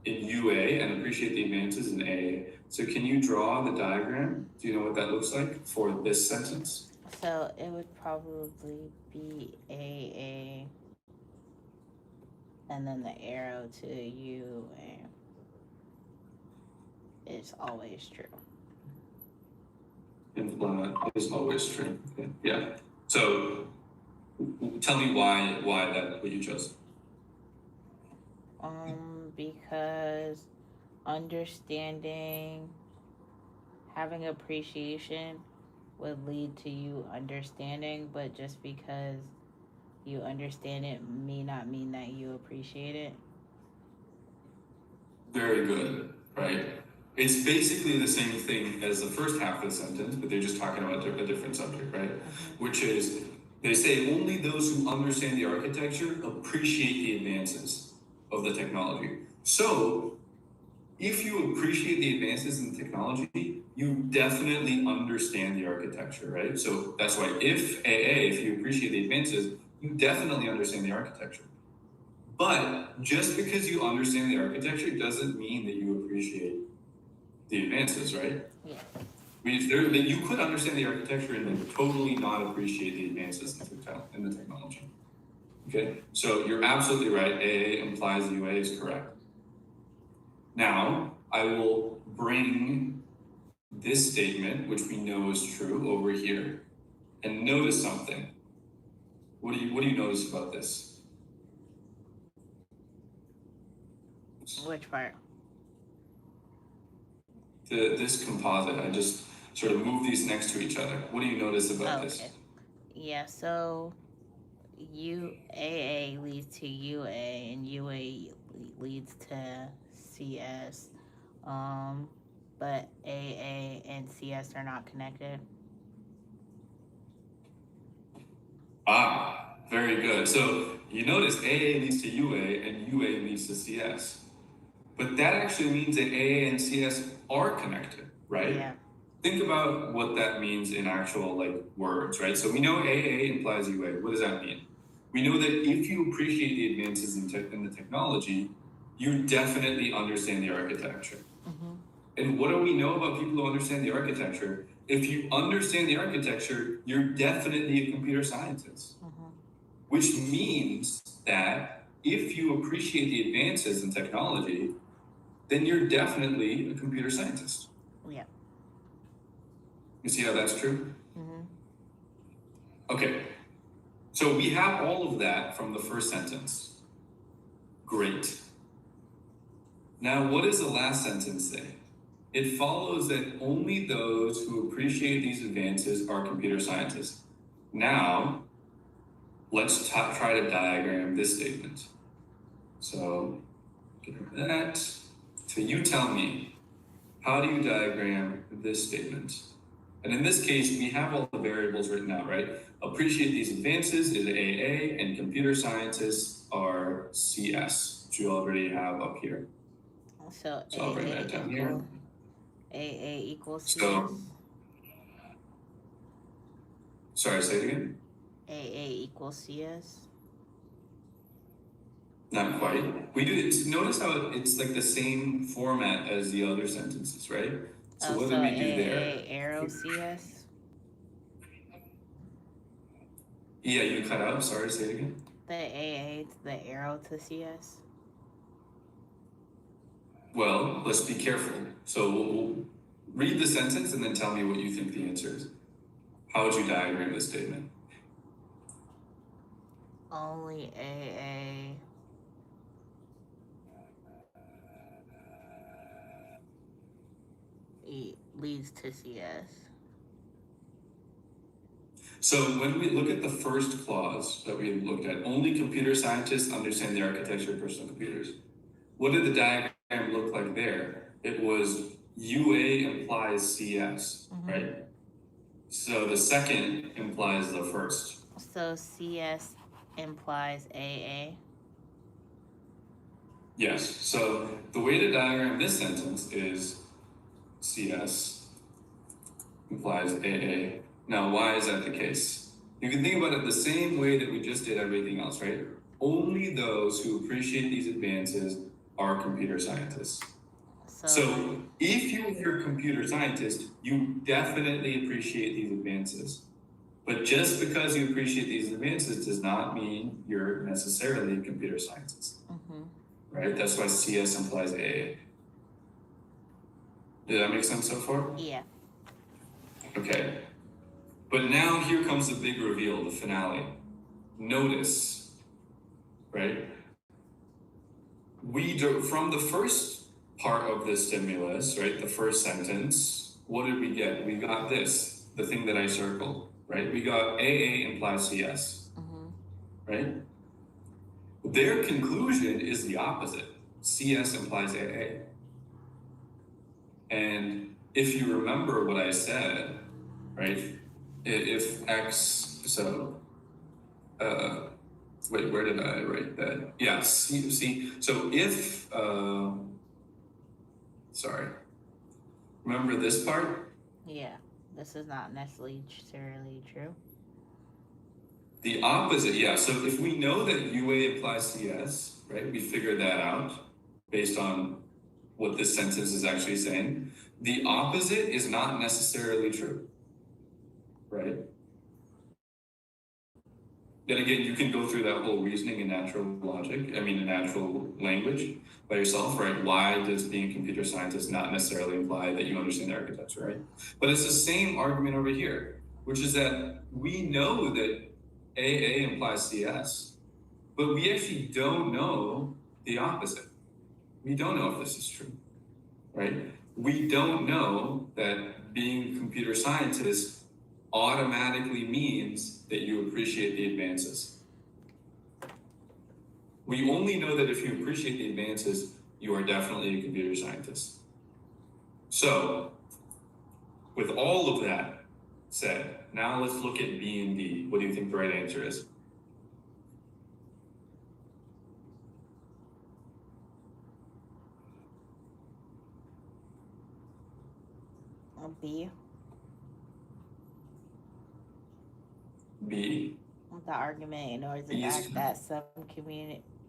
in UA and appreciate the advances in AA. So can you draw the diagram? Do you know what that looks like for this sentence? So it would probably be AA and then the arrow to UA. It's always true. Implement is always true. Okay. Yeah. So tell me why that what you chose. Because understanding, having appreciation would lead to you understanding, but just because you understand it may not mean that you appreciate it. Very good, right? It's basically the same thing as the first half of the sentence, but they're just talking about a different subject, right? Which is, they say only those who understand the architecture appreciate the advances of the technology. So, if you appreciate the advances in technology, you definitely understand the architecture, right? So that's why if you appreciate the advances, you definitely understand the architecture. But just because you understand the architecture doesn't mean that you appreciate the advances, right? Yeah. You could understand the architecture and then totally not appreciate the advances in the technology. Okay, so you're absolutely right. AA implies UA is correct. Now, I will bring this statement, which we know is true, over here, and notice something. What do you notice about this? Which part? This composite. I just sort of move these next to each other. What do you notice about this? Okay. Yeah, so UAA leads to UA and UA leads to CS. Um, but AA and CS are not connected. Ah, very good. So you notice AA leads to UA and UA leads to CS. But that actually means that AA and CS are connected, right? Yeah. Think about what that means in actual words, right? So we know AA implies UA. What does that mean? We know that if you appreciate the advances in the technology, you definitely understand the architecture. And what do we know about people who understand the architecture? If you understand the architecture, you're definitely a computer scientist. Which means that if you appreciate the advances in technology, then you're definitely a computer scientist. Yeah. You see how that's true? Okay, so we have all of that from the first sentence. Great. Now, what does the last sentence say? It follows that only those who appreciate these advances are computer scientists. Now, let's try to diagram this statement. So, get that. So you tell me, how do you diagram this statement? And in this case, we have all the variables written out, right? Appreciate these advances is AA, and computer scientists are CS, which you already have up here. So I'll bring that down here. AA equals CS. So, sorry, say it again. AA equals CS. Not quite. We do notice how it's like the same format as the other sentences, right? So what did we do there? AA arrow CS. Yeah, you cut out. Sorry, say it again. The AA to the arrow to CS. Well, let's be careful. So we'll read the sentence and then tell me what you think the answer is. How would you diagram this statement? Only AA leads to CS. So when we look at the first clause that we looked at, only computer scientists understand the architecture of personal computers. What did the diagram look like there? It was UA implies CS, right? So the second implies the first. So CS implies AA. Yes, so the way to diagram this sentence is CS implies AA. Now, why is that the case? You can think about it the same way that we just did everything else, right? Only those who appreciate these advances are computer scientists. So if you're a computer scientist, you definitely appreciate these advances. But just because you appreciate these advances does not mean you're necessarily a computer scientist. Right? That's why CS implies AA. Did that make sense so far? Yeah. Okay. But now here comes the big reveal, the finale. Notice, right? From the first part of the stimulus, right, the first sentence, what did we get? We got this, the thing that I circled, right? We got AA implies CS, right? Their conclusion is the opposite. CS implies AA. And if you remember what I said, right? If X, so, wait, where did I write that? Yeah, see, so if, sorry, remember this part? Yeah, this is not necessarily true. The opposite, yeah. So if we know that UA implies CS, right, we figured that out based on what this sentence is actually saying. The opposite is not necessarily true, right? Then again, you can go through that whole reasoning in natural logic, in natural language by yourself, right? Why does being a computer scientist not necessarily imply that you understand the architecture, right? But it's the same argument over here, which is that we know that AA implies CS, but we actually don't know the opposite. We don't know if this is true, right? We don't know that being a computer scientist automatically means that you appreciate the advances. We only know that if you appreciate the advances, you are definitely a computer scientist. So, with all of that said, now let's look at B and D. What do you think the right answer is? B. B. The argument ignores the fact that some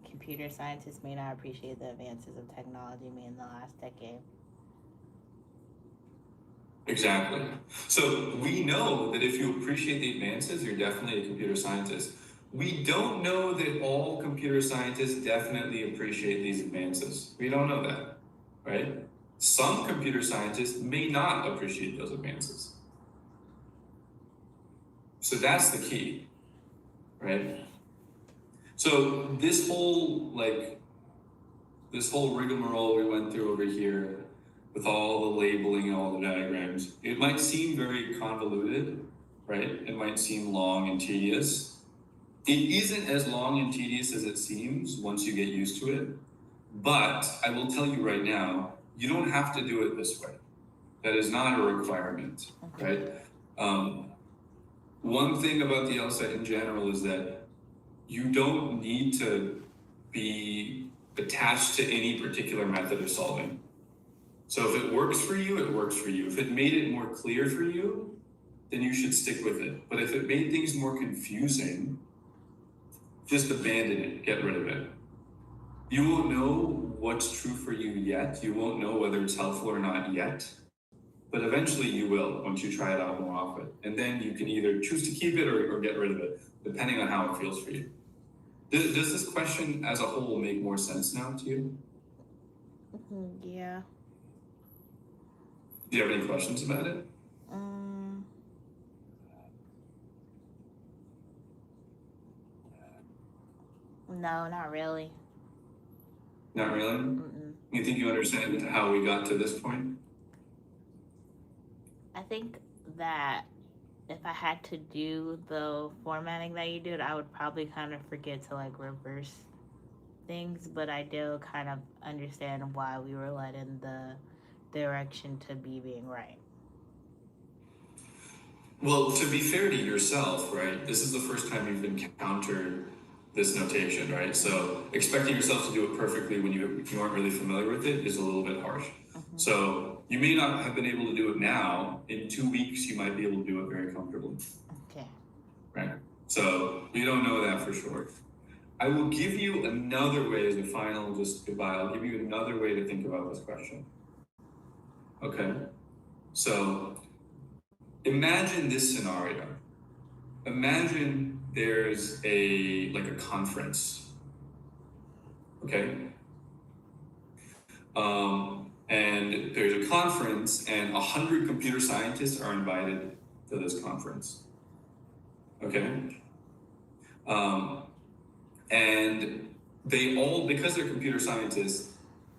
computer scientists may not appreciate the advances of technology made in the last decade. Exactly. So we know that if you appreciate the advances, you're definitely a computer scientist. We don't know that all computer scientists definitely appreciate these advances. We don't know that, right? Some computer scientists may not appreciate those advances. So that's the key, right? So this whole rigmarole we went through over here with all the labeling and all the diagrams, it might seem very convoluted, right? It might seem long and tedious. It isn't as long and tedious as it seems once you get used to it. But I will tell you right now, you don't have to do it this way. That is not a requirement, right? One thing about the LSAT in general is that you don't need to be attached to any particular method of solving. So if it works for you, it works for you. If it made it more clear for you, then you should stick with it. But if it made things more confusing, just abandon it, get rid of it. You won't know what's true for you yet. You won't know whether it's helpful or not yet. But eventually you will once you try it out more often. And then you can either choose to keep it or get rid of it, depending on how it feels for you. Does this question as a whole make more sense now to you? Yeah. Do you have any questions about it? No, not really. Not really? You think you understand how we got to this point? I think that if I had to do the formatting that you did, I would probably kind of forget to reverse things, but I do kind of understand why we were led in the direction to B being right. Well, to be fair to yourself, right, this is the first time you've encountered this notation, right? So expecting yourself to do it perfectly when you aren't really familiar with it is a little bit harsh. So you may not have been able to do it now. In 2 weeks, you might be able to do it very comfortably. Okay. Right? So you don't know that for sure. I will give you another way as a final just goodbye. I'll give you another way to think about this question. Okay? So imagine this scenario. Imagine there's a conference. Okay? And there's a conference and 100 computer scientists are invited to this conference. Okay? And they all, because they're computer scientists,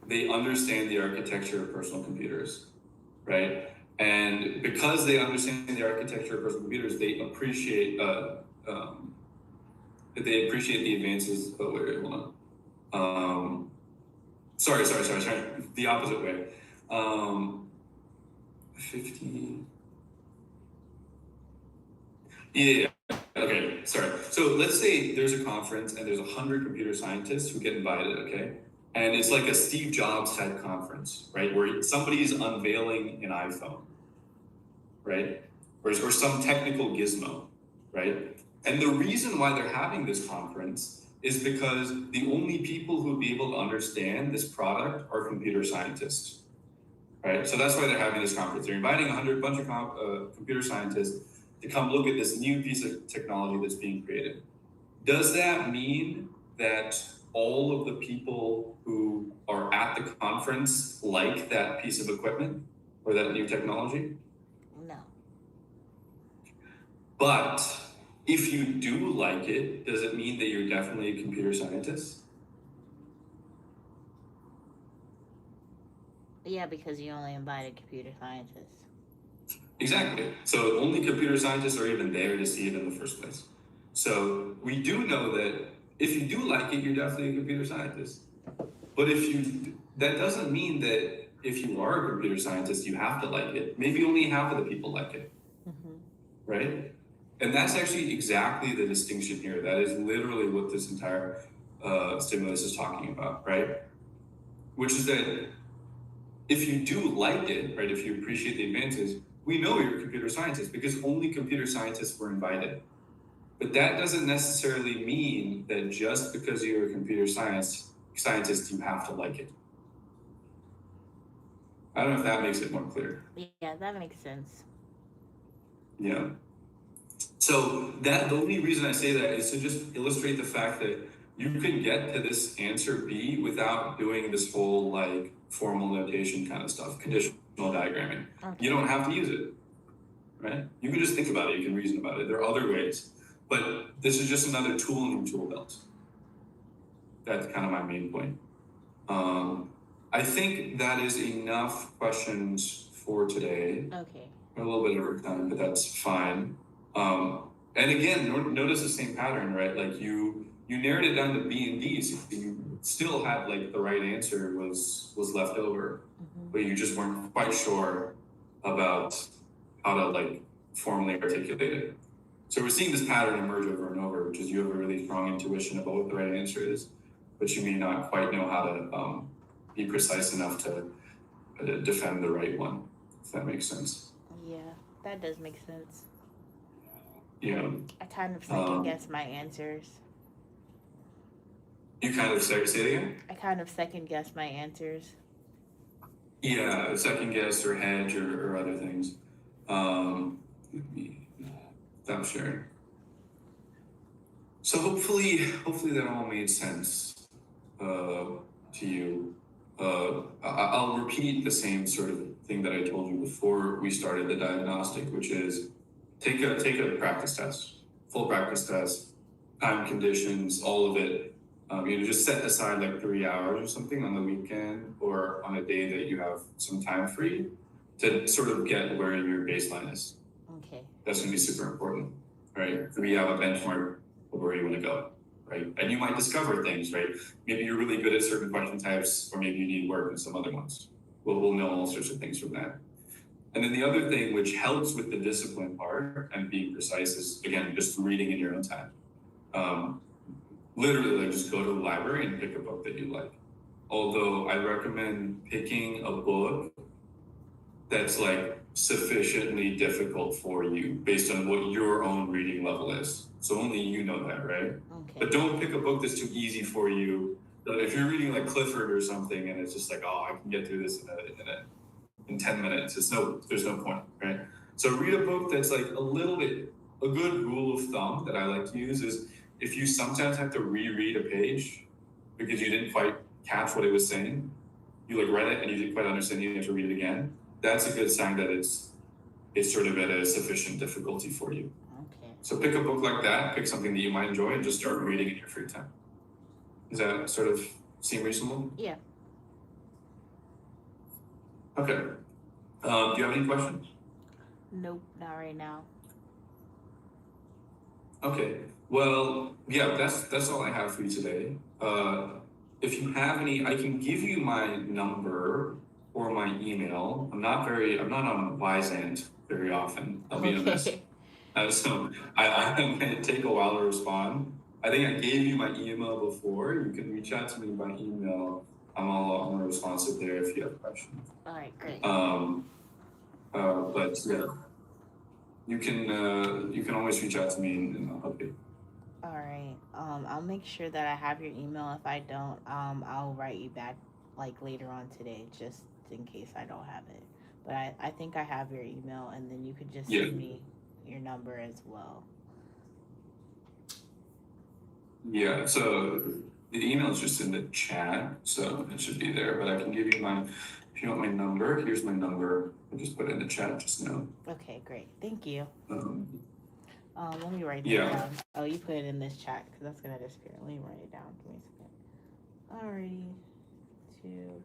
they understand the architecture of personal computers, right? And because they understand the architecture of personal computers, they appreciate that they appreciate the advances. Oh wait, hold on. Sorry. The opposite way. 15. Yeah. Okay. Sorry. So let's say there's a conference and there's 100 computer scientists who get invited. Okay. And it's like a Steve Jobs type conference, right? Where somebody's unveiling an iPhone, right? Or some technical gizmo, right? And the reason why they're having this conference is because the only people who would be able to understand this product are computer scientists, right? So that's why they're having this conference. They're inviting a bunch of computer scientists to come look at this new piece of technology that's being created. Does that mean that all of the people who are at the conference like that piece of equipment or that new technology? No. But if you do like it, does it mean that you're definitely a computer scientist? Yeah, because you only invited computer scientists. Exactly. So only computer scientists are even there to see it in the first place. So we do know that if you do like it, you're definitely a computer scientist. But that doesn't mean that if you are a computer scientist, you have to like it. Maybe only half of the people like it, right? And that's actually exactly the distinction here. That is literally what this entire stimulus is talking about, right? Which is that if you do like it, right, if you appreciate the advances, we know you're a computer scientist because only computer scientists were invited. But that doesn't necessarily mean that just because you're a computer scientist, you have to like it. I don't know if that makes it more clear. Yeah, that makes sense. Yeah. So the only reason I say that is to just illustrate the fact that you can get to this answer B without doing this whole like formal notation kind of stuff, conditional diagramming. Okay. You don't have to use it, right? You can just think about it, you can reason about it. There are other ways, but this is just another tool in your tool belt. That's kind of my main point. I think that is enough questions for today. Okay. A little bit over time, but that's fine. And again, notice the same pattern, right? Like you narrowed it down to B and D, so you still had like the right answer was left over, but you just weren't quite sure about how to like formally articulate it. So we're seeing this pattern emerge over and over, which is you have a really strong intuition about what the right answer is, but you may not quite know how to be precise enough to defend the right one, if that makes sense. Yeah, that does make sense. Yeah. I kind of second guess my answers. You kind of say it again? I kind of second guess my answers. Yeah, second guess or hedge or other things. I'm sharing. So hopefully that all made sense to you. I'll repeat the same sort of thing that I told you before we started the diagnostic, which is take a practice test, full practice test, time conditions, all of it. Just set aside like 3 hours or something on the weekend or on a day that you have some time free to sort of get where your baseline is. Okay. That's gonna be super important, right? So we have a benchmark of where you want to go, right? And you might discover things, right? Maybe you're really good at certain question types, or maybe you need work in some other ones. We'll know all sorts of things from that. And then the other thing which helps with the discipline part and being precise is, again, just reading in your own time. Literally, like just go to the library and pick a book that you like. Although I recommend picking a book that's like sufficiently difficult for you based on what your own reading level is. So only you know that, right? Okay. But don't pick a book that's too easy for you. If you're reading like Clifford or something and it's just like, oh, I can get through this in 10 minutes, there's no point, right? So read a book that's like a good rule of thumb that I like to use is if you sometimes have to reread a page because you didn't quite catch what it was saying, you like read it and you didn't quite understand, you have to read it again. That's a good sign that it's sort of at a sufficient difficulty for you. Okay. So pick a book like that, pick something that you might enjoy and just start reading in your free time. Does that sort of seem reasonable? Yeah. Okay. Do you have any questions? Nope, not right now. Okay. Well, yeah, that's all I have for you today. If you have any, I can give you my number or my email. I'm not on Wisant very often. I'll be honest. Okay. So I might take a while to respond. I think I gave you my email before. You can reach out to me by email. I'm a lot more responsive there if you have questions. All right, great. But yeah, you can always reach out to me and I'll help you. All right. I'll make sure that I have your email. If I don't, I'll write you back like later on today, just in case I don't have it. But I think I have your email, and then you could just Yeah. send me your number as well. Yeah, so the email is just in the chat, so it should be there. But I can give you my, if you want my number, here's my number. I'll just put it in the chat just now. Okay, great. Thank you. Um, Let me write that Yeah. down. Oh, you put it in this chat because that's gonna disappear. Let me write it down. Give me a second. Alrighty. Two.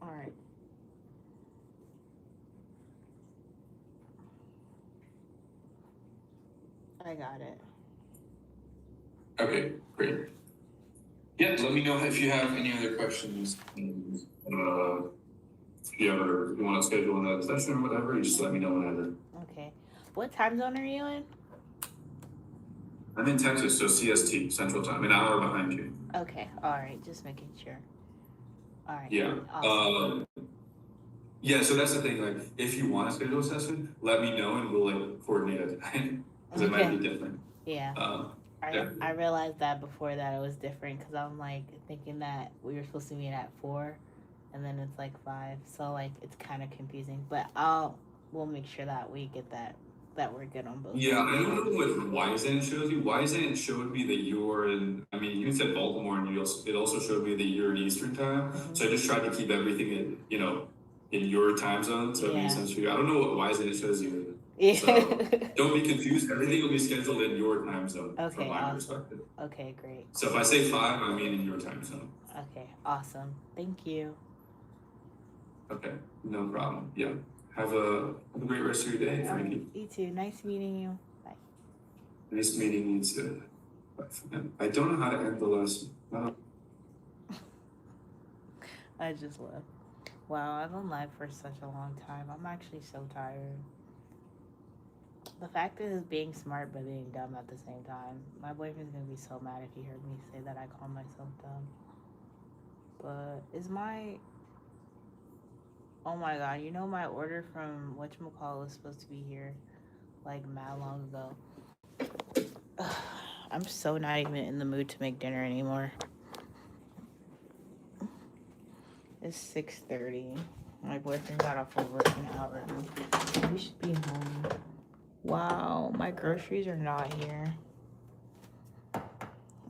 All right. I got it. Okay, great. Yeah, let me know if you have any other questions. If you want to schedule another session or whatever, you just let me know whenever. Okay. What time zone are you in? I'm in Texas, so CST, Central Time, an hour behind you. Okay. All right. Just making sure. All right. Yeah. Awesome. Yeah, so that's the thing. Like, if you want to schedule a session, let me know and we'll like coordinate a time because it might be different. Yeah. Yeah. I realized that before that it was different because I'm like thinking that we were supposed to meet at 4, and then it's like 5. So like it's kind of confusing. But we'll make sure that we get that we're good on both. Yeah, I don't know what Wisant shows you. Wisant showed me that you're in, I mean, you said Baltimore and it also showed me that you're in Eastern time. Mhm. So I just tried to keep everything in your time zone so it makes sense for you. I don't know what Wisant shows you. Yeah. So don't be confused. Everything will be scheduled in your time zone from my awesome. perspective. Okay, great. So if I say 5, I mean in your time zone. Okay, awesome. Thank you. Okay, no problem. Yeah. Have a great rest of your day, Frankie. You too. Nice meeting you. Bye. Nice meeting you too. I don't know how to end the lesson. I just left. Wow, I've been live for such a long time. I'm actually so tired. The fact is being smart but being dumb at the same time. My boyfriend's gonna be so mad if he heard me say that I call myself dumb. But oh my god, you know my order from whatchamacallit was supposed to be here like mad long ago. I'm so not even in the mood to make dinner anymore. It's 6:30. My boyfriend got off of work an hour ago. We should be home. Wow, my groceries are not here.